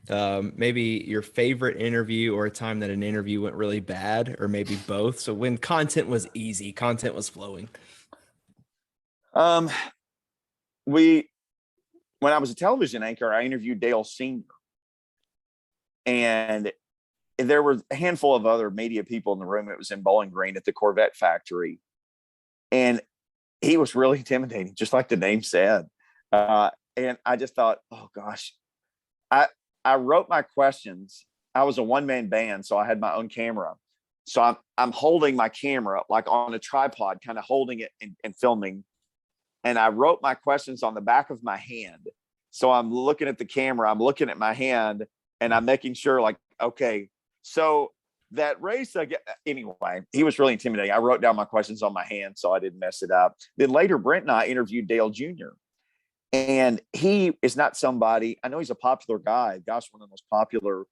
maybe your favorite interview or a time that an interview went really bad, or maybe both. So when content was easy, content was flowing.
When I was a television anchor, I interviewed Dale Sr. And there were a handful of other media people in the room. It was in Bowling Green at the Corvette factory. And he was really intimidating, just like the name said. And I just thought, oh gosh, I wrote my questions. I was a one-man band, so I had my own camera. So I'm holding my camera like on a tripod, kind of holding it and filming. And I wrote my questions on the back of my hand. So I'm looking at the camera, I'm looking at my hand, and I'm making sure, like, okay, so that race, anyway, he was really intimidating. I wrote down my questions on my hand so I didn't mess it up. Then later, Brent and I interviewed Dale Jr. And he is not somebody, I know he's a popular guy, gosh, one of the most popular,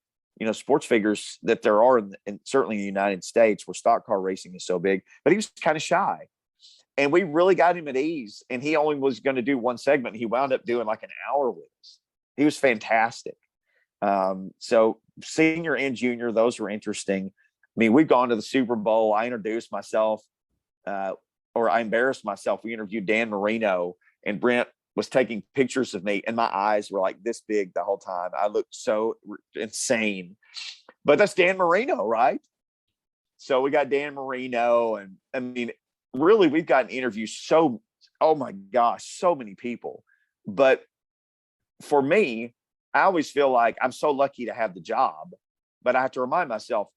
sports figures that there are in certainly in the United States, where stock car racing is so big, but he was kind of shy. And we really got him at ease. And he only was going to do one segment. He wound up doing like an hour with us. He was fantastic. So senior and junior, those were interesting. I mean, we've gone to the Super Bowl. I introduced myself, or I embarrassed myself. We interviewed Dan Marino, and Brent was taking pictures of me, and my eyes were like this big the whole time. I looked so insane, but that's Dan Marino, right? So we got Dan Marino, and I mean, really, we've gotten interviews. So, oh my gosh, so many people. But for me, I always feel like I'm so lucky to have the job, but I have to remind myself,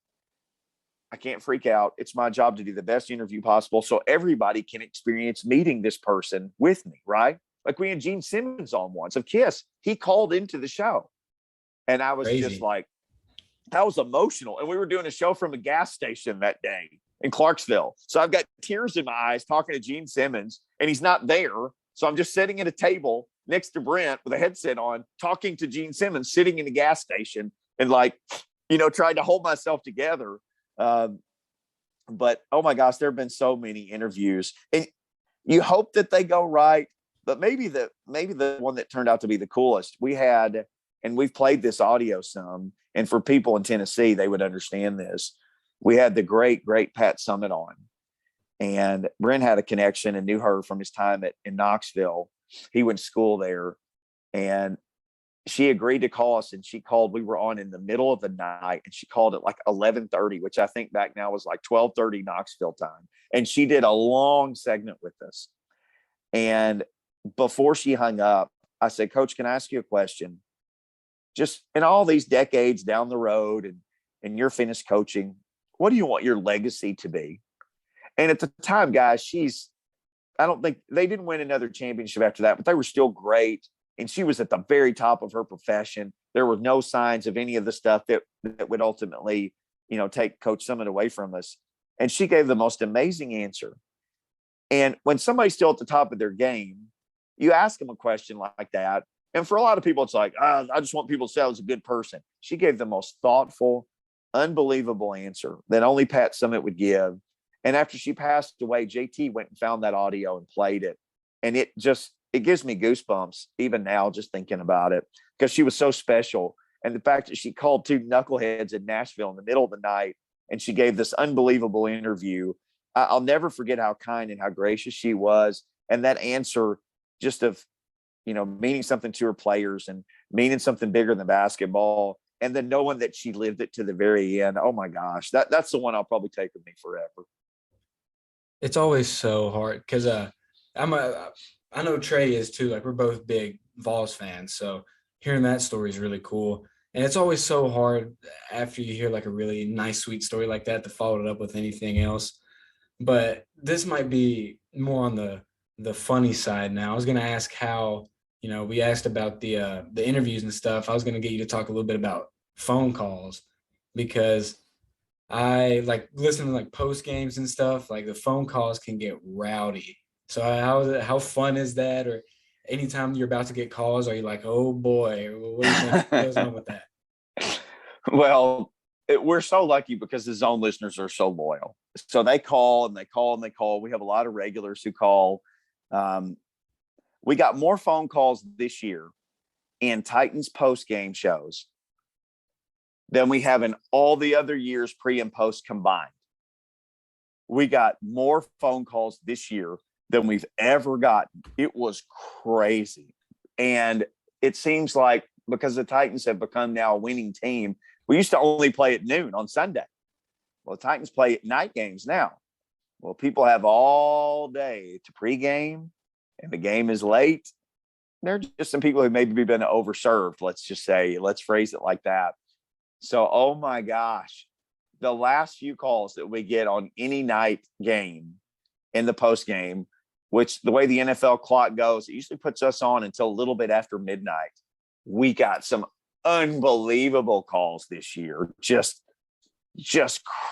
I can't freak out. It's my job to do the best interview possible so everybody can experience meeting this person with me, right? Like we had Gene Simmons on once of KISS. He called into the show. And I was just like, that was emotional. And we were doing a show from a gas station that day in Clarksville. So I've got tears in my eyes talking to Gene Simmons, and he's not there. So I'm just sitting at a table next to Brent with a headset on, talking to Gene Simmons, sitting in the gas station, and trying to hold myself together. But oh my gosh, there have been so many interviews, and you hope that they go right. But maybe the one that turned out to be the coolest, we had, and we've played this audio some, and for people in Tennessee, they would understand this. We had the great Pat Summitt on, and Brent had a connection and knew her from his time in Knoxville. He went to school there, and she agreed to call us, and she called. We were on in the middle of the night, and she called at like 11:30, which I think back now was like 12:30 Knoxville time. And she did a long segment with us. And before she hung up, I said, Coach, can I ask you a question? Just in all these decades down the road and you're finished coaching, what do you want your legacy to be? And at the time, guys, I don't think they didn't win another championship after that, but they were still great. And she was at the very top of her profession. There were no signs of any of the stuff that would ultimately, take Coach Summitt away from us. And she gave the most amazing answer. And when somebody's still at the top of their game, you ask them a question like that. And for a lot of people, it's like, I just want people to say I was a good person. She gave the most thoughtful, unbelievable answer that only Pat Summitt would give. And after she passed away, JT went and found that audio and played it. And it gives me goosebumps even now just thinking about it, because she was so special. And the fact that she called two knuckleheads in Nashville in the middle of the night, and she gave this unbelievable interview. I'll never forget how kind and how gracious she was. And that answer just of, meaning something to her players and meaning something bigger than basketball. And then knowing that she lived it to the very end. Oh my gosh, that's the one I'll probably take with me forever.
It's always so hard because I know Trey is too. Like, we're both big Vols fans, so hearing that story is really cool. And it's always so hard after you hear like a really nice, sweet story like that to follow it up with anything else. But this might be more on the funny side now. I was going to ask how, we asked about the interviews and stuff. I was going to get you to talk a little bit about phone calls, because I like listening to like post games and stuff. Like, the phone calls can get rowdy. So how fun is that? Or anytime you're about to get calls, are you like, oh boy, what do you think goes on with that?
Well, we're so lucky because the Zone listeners are so loyal. So they call and they call and they call. We have a lot of regulars who call. We got more phone calls this year in Titans post-game shows than we have in all the other years pre and post combined. We got more phone calls this year than we've ever gotten. It was crazy. And it seems like because the Titans have become now a winning team, we used to only play at noon on Sunday. Well, the Titans play at night games now. Well, people have all day to pregame, and the game is late. There are just some people who maybe been overserved, let's just say. Let's phrase it like that. So, oh my gosh, the last few calls that we get on any night game in the post game, which the way the NFL clock goes, it usually puts us on until a little bit after midnight. We got some unbelievable calls this year, just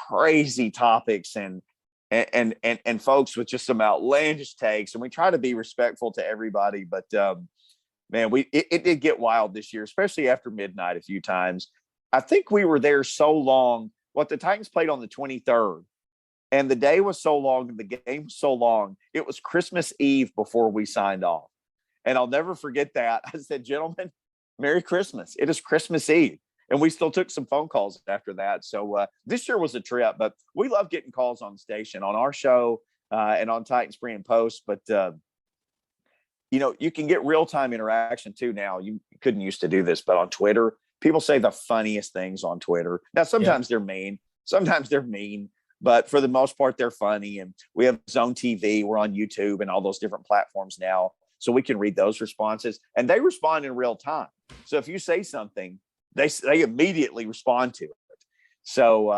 crazy topics and folks with just some outlandish takes. And we try to be respectful to everybody, but man, it did get wild this year, especially after midnight a few times. I think we were there so long. The Titans played on the 23rd, and the day was so long and the game was so long. It was Christmas Eve before we signed off. And I'll never forget that. I said, gentlemen, Merry Christmas. It is Christmas Eve. And we still took some phone calls after that. So this year was a trip, but we love getting calls on the station, on our show, and on Titans Pre and Post. But, you can get real-time interaction too now. You couldn't used to do this, but on Twitter, people say the funniest things on Twitter. Now, sometimes they're mean. But for the most part, they're funny. And we have Zone TV. We're on YouTube and all those different platforms now. So we can read those responses. And they respond in real time. So if you say something, they immediately respond to it. So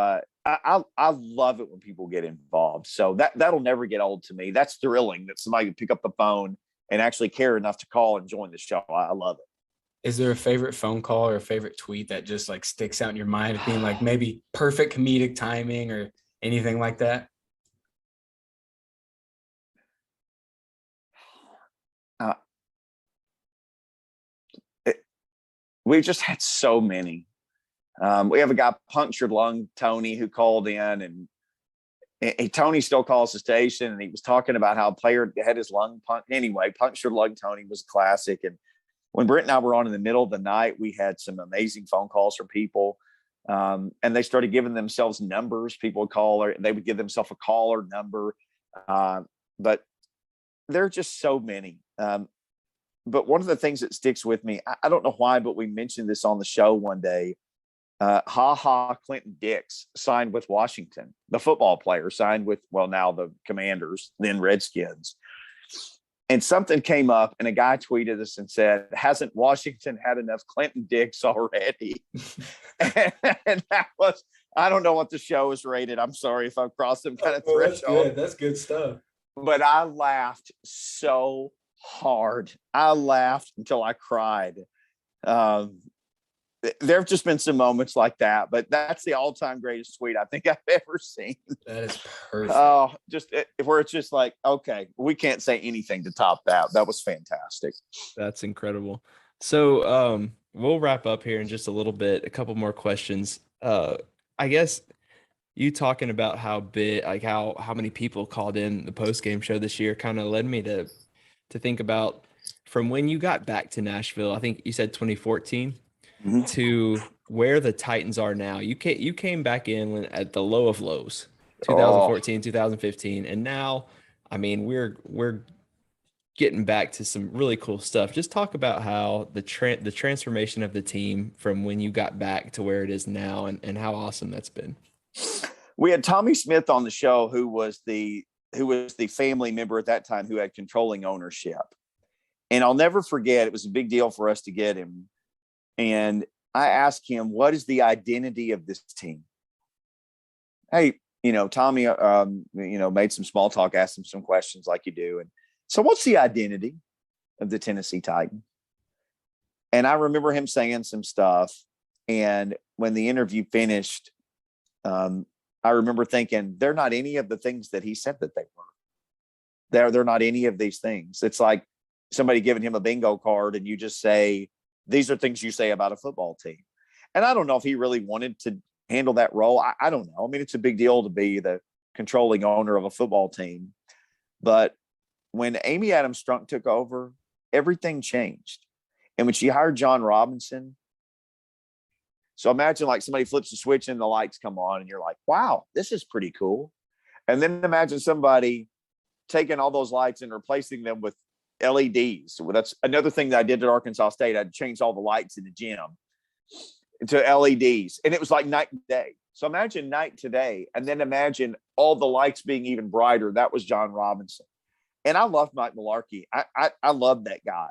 I love it when people get involved. So that'll never get old to me. That's thrilling that somebody would pick up the phone and actually care enough to call and join the show. I love it.
Is there a favorite phone call or a favorite tweet that just like sticks out in your mind being like maybe perfect comedic timing or anything like that?
We just had so many. We have a guy, Punctured Lung Tony, who called in, and Tony still calls the station, and he was talking about how a player had his lung punctured. Anyway, Punctured Lung Tony was classic. And when Brent and I were on in the middle of the night, we had some amazing phone calls from people. And they started giving themselves numbers. People would call, or they would give themselves a caller number. But there are just so many. But one of the things that sticks with me, I don't know why, but we mentioned this on the show one day. Clinton Dix signed with Washington. The football player signed with, now the Commanders, then Redskins. And something came up, and a guy tweeted us and said, hasn't Washington had enough Clinton Dix already? And that was, I don't know what the show is rated. I'm sorry if I've crossed some kind of threshold.
That's good stuff.
But I laughed so hard. I laughed until I cried. There have just been some moments like that, but that's the all-time greatest tweet I think I've ever seen.
That is perfect.
Oh, where it's just like, okay, we can't say anything to top that. That was fantastic.
That's incredible. So we'll wrap up here in just a little bit. A couple more questions. I guess you talking about how big, like how many people called in the post-game show this year kind of led me to think about from when you got back to Nashville. I think you said 2014. Mm-hmm. To where the Titans are now. You came back in at the low of lows, 2014, 2015, and now, I mean, we're getting back to some really cool stuff. Just talk about how the transformation of the team from when you got back to where it is now, and how awesome that's been.
We had Tommy Smith on the show, who was the family member at that time who had controlling ownership, and I'll never forget. It was a big deal for us to get him. And I asked him, what is the identity of this team? Hey, Tommy, made some small talk, asked him some questions like you do. And so what's the identity of the Tennessee Titans? And I remember him saying some stuff. And when the interview finished, I remember thinking, they're not any of the things that he said that they were. They're not any of these things. It's like somebody giving him a bingo card and you just say, these are things you say about a football team. And I don't know if he really wanted to handle that role. I don't know. I mean, it's a big deal to be the controlling owner of a football team. But when Amy Adams Strunk took over, everything changed. And when she hired John Robinson, so imagine like somebody flips a switch and the lights come on and you're like, wow, this is pretty cool. And then imagine somebody taking all those lights and replacing them with LEDs. Well, that's another thing that I did at Arkansas State. I changed all the lights in the gym to LEDs, and it was like night and day. So imagine night to day, and then imagine all the lights being even brighter. That was John Robinson. And I loved Mike Mularkey. I loved that guy.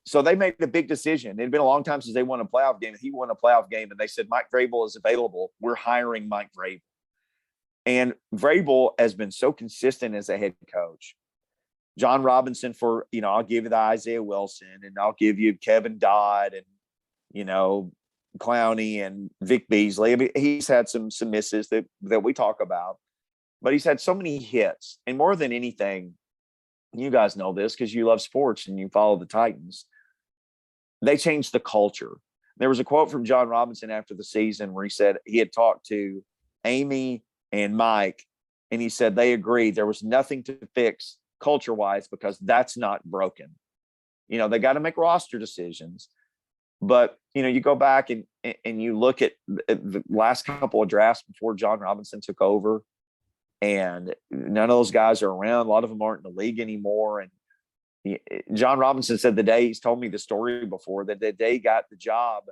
So they made a big decision. It had been a long time since they won a playoff game. He won a playoff game, and they said, Mike Vrabel is available. We're hiring Mike Vrabel. And Vrabel has been so consistent as a head coach. John Robinson I'll give you the Isaiah Wilson, and I'll give you Kevin Dodd and, Clowney and Vic Beasley. I mean, he's had some misses that we talk about, but he's had so many hits. And more than anything, you guys know this because you love sports and you follow the Titans. They changed the culture. There was a quote from John Robinson after the season where he said he had talked to Amy and Mike, and he said they agreed there was nothing to fix culture-wise because that's not broken. They got to make roster decisions. But, you go back and you look at the last couple of drafts before John Robinson took over, and none of those guys are around. A lot of them aren't in the league anymore. And John Robinson said he's told me the story before, that the day he got the job,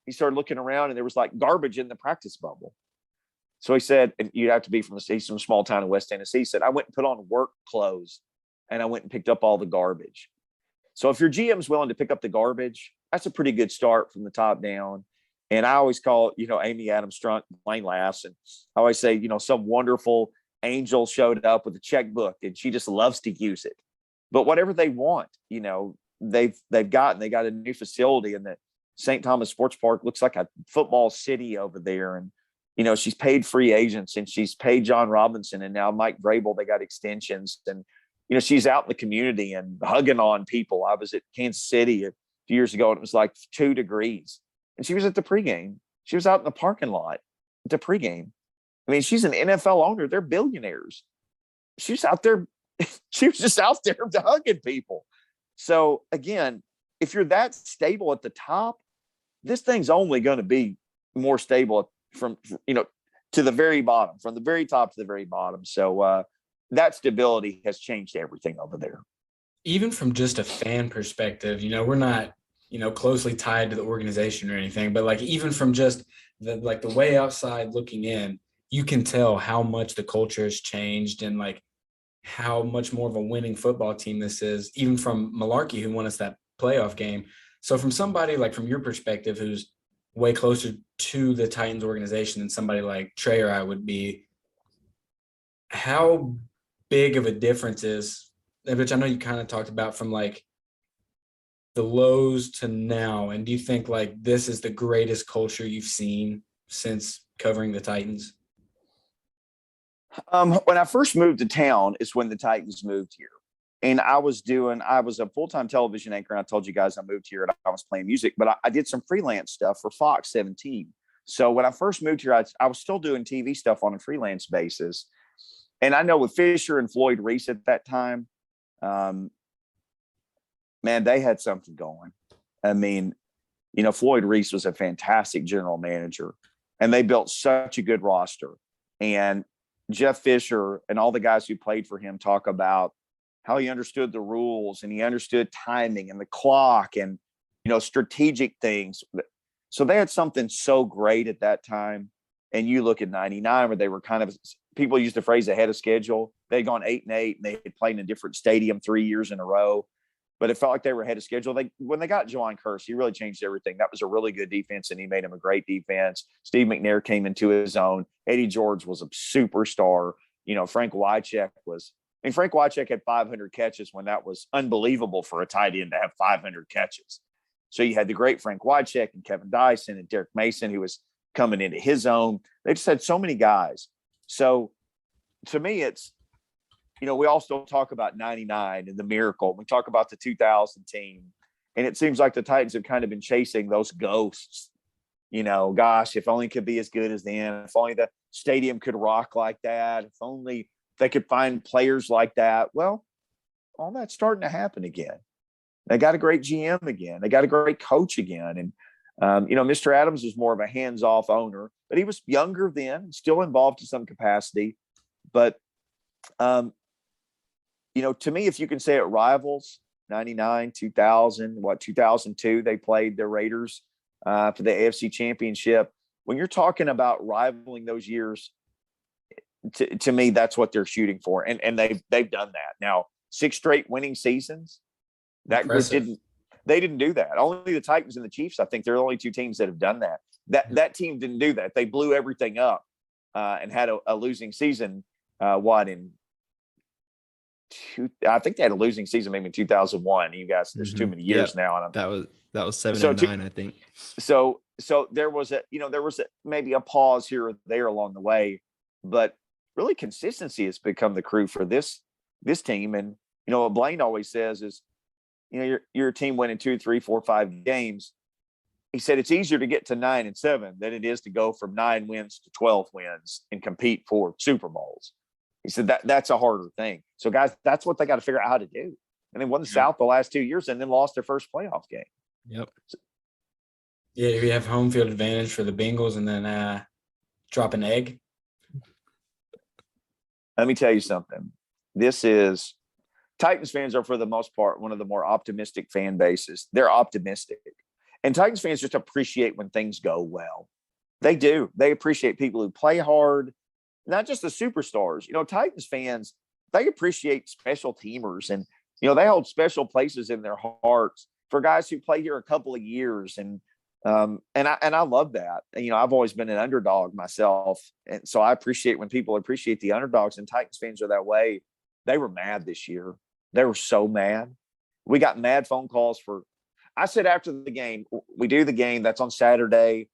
he started looking around and there was like garbage in the practice bubble. So he said, and you'd have to be from some small town in West Tennessee. He said, I went and put on work clothes and I went and picked up all the garbage. So if your GM's willing to pick up the garbage, that's a pretty good start from the top down. And I always call, Amy Adams Strunk, Blaine laughs. And I always say, some wonderful angel showed up with a checkbook and she just loves to use it. But whatever they want, they got a new facility, and the St. Thomas Sports Park looks like a football city over there. And, she's paid free agents, and she's paid John Robinson, and now Mike Vrabel, they got extensions. And, she's out in the community and hugging on people. I was at Kansas City a few years ago, and it was like 2 degrees. And she was at the pregame. She was out in the parking lot at the pregame. I mean, she's an NFL owner. They're billionaires. She's out there. She was just out there hugging people. So again, if you're that stable at the top, this thing's only going to be more stable from to the very bottom, from the very top to the very bottom. So that stability has changed everything over there.
Even from just a fan perspective, we're not, closely tied to the organization or anything, but like even from just the way outside looking in, you can tell how much the culture has changed and like how much more of a winning football team this is, even from Malarkey, who won us that playoff game. So from somebody like from your perspective, who's way closer to the Titans organization than somebody like Trey or I would be, how big of a difference is, which I know you kind of talked about, from like the lows to now? And do you think like this is the greatest culture you've seen since covering the Titans?
When I first moved to town is when the Titans moved here. And I was a full-time television anchor. And I told you guys I moved here and I was playing music, but I did some freelance stuff for Fox 17. So when I first moved here, I was still doing TV stuff on a freelance basis. And I know with Fisher and Floyd Reese at that time, man, they had something going. I mean, Floyd Reese was a fantastic general manager, and they built such a good roster. And Jeff Fisher and all the guys who played for him talk about how he understood the rules and he understood timing and the clock and, strategic things. So they had something so great at that time. And you look at 99, where they were kind of, people use the phrase ahead of schedule. They'd gone 8-8 and they had played in a different stadium 3 years in a row, but it felt like they were ahead of schedule. When they got Jawan Kearse, he really changed everything. That was a really good defense, and he made him a great defense. Steve McNair came into his own. Eddie George was a superstar. Frank Wycheck had 500 catches when that was unbelievable for a tight end to have 500 catches. So you had the great Frank Wycheck and Kevin Dyson and Derek Mason, who was coming into his own. They just had so many guys. So to me, it's, we all still talk about 99 and the miracle. We talk about the 2000 team, and it seems like the Titans have kind of been chasing those ghosts. Gosh, if only it could be as good as them. If only the stadium could rock like that. If only they could find players like that. Well, all that's starting to happen again. They got a great GM again. They got a great coach again. And, Mr. Adams was more of a hands-off owner, but he was younger then, still involved to some capacity. But, to me, if you can say it rivals 99, 2000, 2002, they played the Raiders for the AFC Championship. When you're talking about rivaling those years, to me, that's what they're shooting for. And they've done that. Now, 6 straight winning seasons, that group didn't do that. Only the Titans and the Chiefs, I think, they're the only 2 teams that have done that. That team didn't do that. They blew everything up. and had a losing season. I think they had a losing season maybe in 2001. You guys, there's too many years now. And
that was 7-9, I think.
So there was maybe a pause here or there along the way, but really consistency has become the crew for this team. And what Blaine always says is, you're a team winning 2, 3, 4, 5 games. He said it's easier to get to 9 and 7 than it is to go from 9 wins to 12 wins and compete for Super Bowls. He said that's a harder thing. So guys, that's what they got to figure out how to do. And they won the South the last 2 years and then lost their first playoff game.
Yep.
Yeah, you have home field advantage for the Bengals and then drop an egg.
Let me tell you something. Titans fans are, for the most part, one of the more optimistic fan bases. They're optimistic. And Titans fans just appreciate when things go well. They do. They appreciate people who play hard, not just the superstars. Titans fans, they appreciate special teamers, and they hold special places in their hearts for guys who play here a couple of years. And I love that. I've always been an underdog myself, and so I appreciate when people appreciate the underdogs. And Titans fans are that way. They were mad this year. They were so mad. We got mad phone calls I said after the game, we do the game. That's on Saturday.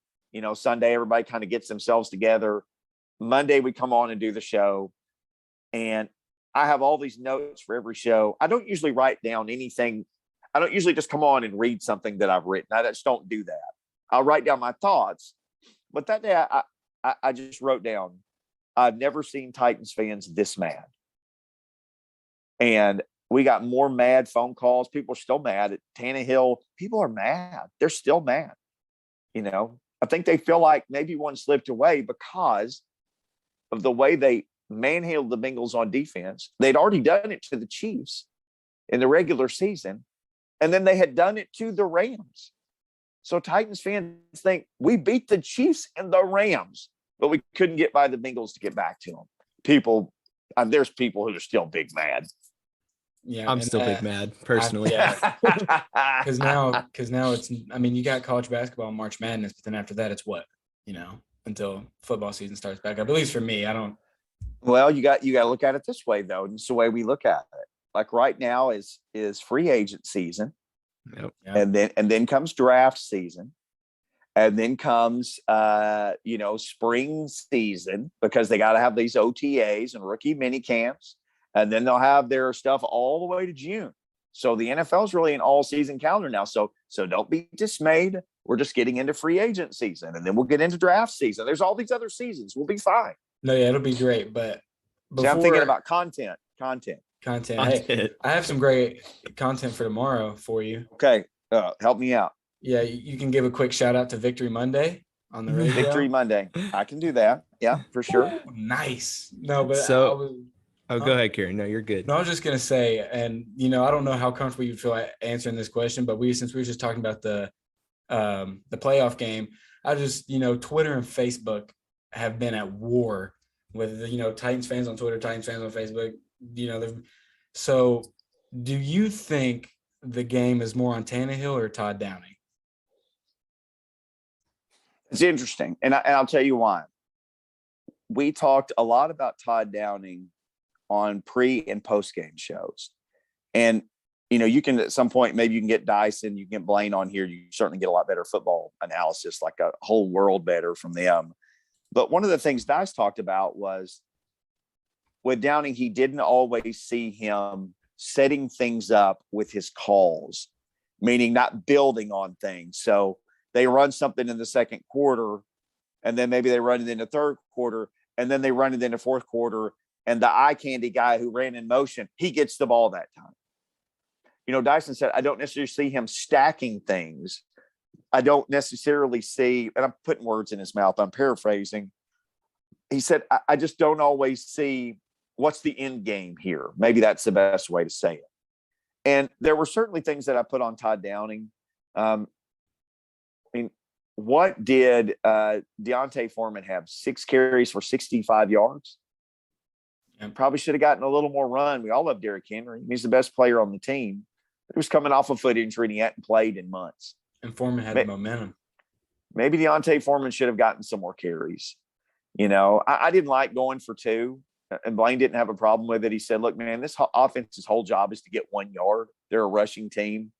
Sunday, everybody kind of gets themselves together. Monday, we come on and do the show. And I have all these notes for every show. I don't usually write down anything. I don't usually just come on and read something that I've written. I just don't do that. I'll write down my thoughts. But that day, I just wrote down, I've never seen Titans fans this mad. And we got more mad phone calls. People are still mad at Tannehill. People are mad. They're still mad. I think they feel like maybe one slipped away because of the way they manhandled the Bengals on defense. They'd already done it to the Chiefs in the regular season, and then they had done it to the Rams. So Titans fans think we beat the Chiefs and the Rams, but we couldn't get by the Bengals to get back to them. There's people who are still big mad.
Yeah,
I'm still big mad personally.
Because now it's. I mean, you got college basketball and March Madness, but then after that, it's what until football season starts back up. At least for me, I don't.
Well, you got to look at it this way, though. It's the way we look at it. Like right now is free agent season,
yep.
and then comes draft season, and then comes spring season, because they got to have these OTAs and rookie mini camps. And then they'll have their stuff all the way to June. So the NFL is really an all-season calendar now. So don't be dismayed. We're just getting into free agent season, and then we'll get into draft season. There's all these other seasons. We'll be fine.
No, yeah, it'll be great. But
I'm thinking about content.
Hey, I have some great content for tomorrow for you.
Okay, help me out.
Yeah, you can give a quick shout out to Victory Monday on the radio.
Victory Monday. I can do that. Yeah, for sure.
Ooh, nice. No, but
go ahead, Kyran. No, you're good.
No, I was just gonna say, and I don't know how comfortable you feel answering this question, but since we were just talking about the playoff game, I just Twitter and Facebook have been at war with Titans fans on Twitter, Titans fans on Facebook. So do you think the game is more on Tannehill or Todd Downing?
It's interesting, and I'll tell you why. We talked a lot about Todd Downing on pre and post game shows. And, you can at some point, maybe you can get Dyson, you can get Blaine on here. You certainly get a lot better football analysis, like a whole world better from them. But one of the things Dice talked about was with Downing, he didn't always see him setting things up with his calls, meaning not building on things. So they run something in the second quarter, and then maybe they run it in the third quarter, and then they run it in the fourth quarter. And the eye candy guy who ran in motion, he gets the ball that time. Dyson said, I don't necessarily see him stacking things. I don't necessarily see, and I'm putting words in his mouth, I'm paraphrasing. He said, I just don't always see what's the end game here. Maybe that's the best way to say it. And there were certainly things that I put on Todd Downing. What did Deontay Foreman have? 6 carries for 65 yards? And probably should have gotten a little more run. We all love Derrick Henry. He's the best player on the team. He was coming off a foot injury and he hadn't played in months.
And Foreman had the momentum.
Maybe Deontay Foreman should have gotten some more carries. I didn't like going for 2, and Blaine didn't have a problem with it. He said, look, man, this offense's whole job is to get 1 yard. They're a rushing team.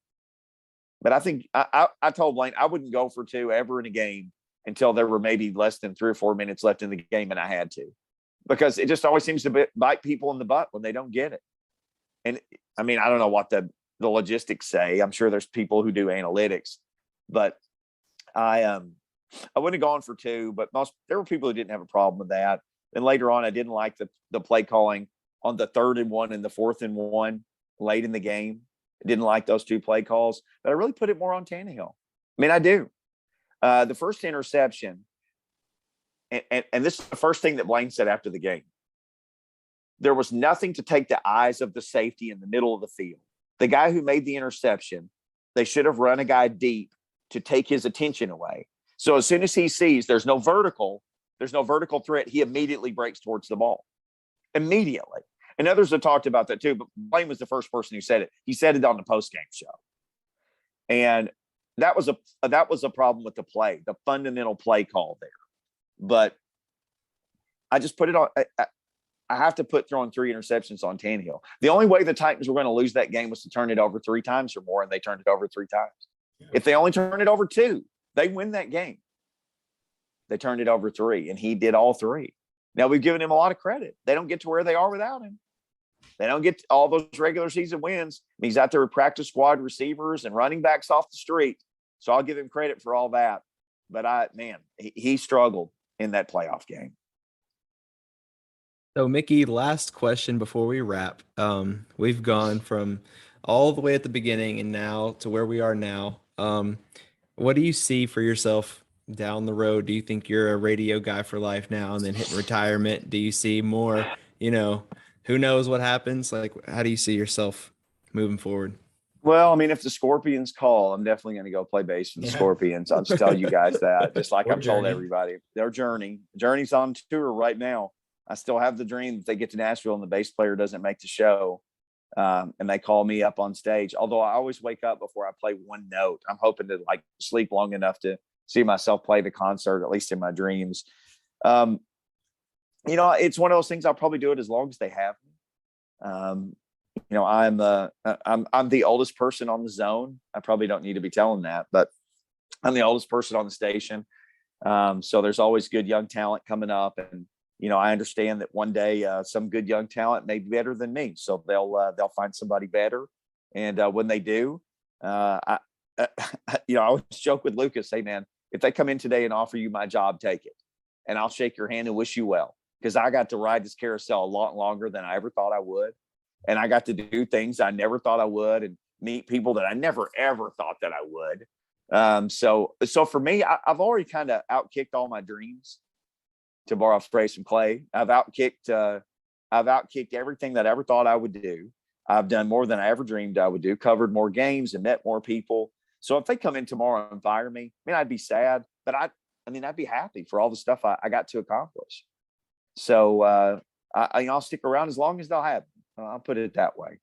But I think I told Blaine I wouldn't go for 2 ever in a game until there were maybe less than 3 or 4 minutes left in the game, and I had to, because it just always seems to bite people in the butt when they don't get it. And I mean, I don't know what the logistics say. I'm sure there's people who do analytics, but I wouldn't have gone for 2, but there were people who didn't have a problem with that. Then later on, I didn't like the play calling on the 3rd and 1 and the 4th and 1 late in the game. I didn't like those 2 play calls, but I really put it more on Tannehill. I mean, I do. The first interception, and this is the first thing that Blaine said after the game. There was nothing to take the eyes of the safety in the middle of the field. The guy who made the interception, they should have run a guy deep to take his attention away. So as soon as he sees there's no vertical threat, he immediately breaks towards the ball. Immediately. And others have talked about that too, but Blaine was the first person who said it. He said it on the post-game show. And that was a problem with the play, the fundamental play call there. But I just put it on. I have to put throwing 3 interceptions on Tannehill. The only way the Titans were going to lose that game was to turn it over 3 times or more, and they turned it over 3 times. Yeah. If they only turn it over 2, they win that game. They turned it over 3, and he did all 3. Now, we've given him a lot of credit. They don't get to where they are without him. They don't get all those regular season wins. I mean, he's out there with practice squad receivers and running backs off the street. So I'll give him credit for all that. But he struggled in that playoff game.
So, Mickey, last question before we wrap. We've gone from all the way at the beginning and now to where we are now. What do you see for yourself down the road? Do you think you're a radio guy for life now and then hitting retirement? Do you see more, who knows what happens? Like, how do you see yourself moving forward?
Well, I mean, if the Scorpions call, I'm definitely going to go play bass for the Scorpions. I'll just tell you guys that, just like I've told everybody. Their journey's on tour right now. I still have the dream that they get to Nashville and the bass player doesn't make the show, and they call me up on stage. Although I always wake up before I play one note. I'm hoping to sleep long enough to see myself play the concert, at least in my dreams. It's one of those things. I'll probably do it as long as they have me. I'm the oldest person on the zone. I probably don't need to be telling that, but I'm the oldest person on the station. So there's always good young talent coming up, and I understand that one day some good young talent may be better than me. So they'll find somebody better, and when they do, I always joke with Lucas, hey man, if they come in today and offer you my job, take it, and I'll shake your hand and wish you well, because I got to ride this carousel a lot longer than I ever thought I would. And I got to do things I never thought I would and meet people that I never, ever thought that I would. So for me, I've already kind of outkicked all my dreams, to borrow a phrase from Clay. I've outkicked everything that I ever thought I would do. I've done more than I ever dreamed I would do, covered more games and met more people. So if they come in tomorrow and fire me, I mean, I'd be sad, but I'd be happy for all the stuff I got to accomplish. So I'll stick around as long as they'll have me. I'll put it that way.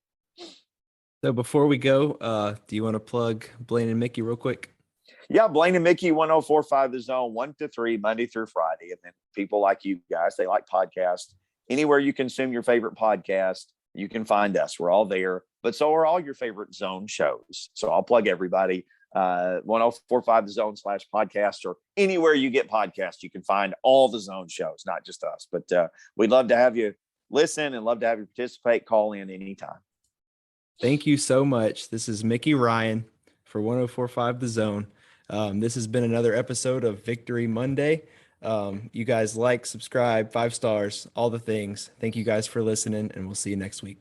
So before we go, do you want to plug Blaine and Mickey real quick?
Yeah, Blaine and Mickey, 104.5 The Zone, 1 to 3, Monday through Friday. And then people like you guys, they like podcasts. Anywhere you consume your favorite podcast, you can find us. We're all there. But so are all your favorite Zone shows. So I'll plug everybody. 104.5 The Zone /podcast, or anywhere you get podcasts, you can find all the Zone shows, not just us. But we'd love to have you listen and love to have you participate. Call in anytime.
Thank you so much. This is Mickey Ryan for 104.5 The Zone. This has been another episode of Victory Monday. You guys subscribe, 5 stars, all the things. Thank you guys for listening, and we'll see you next week.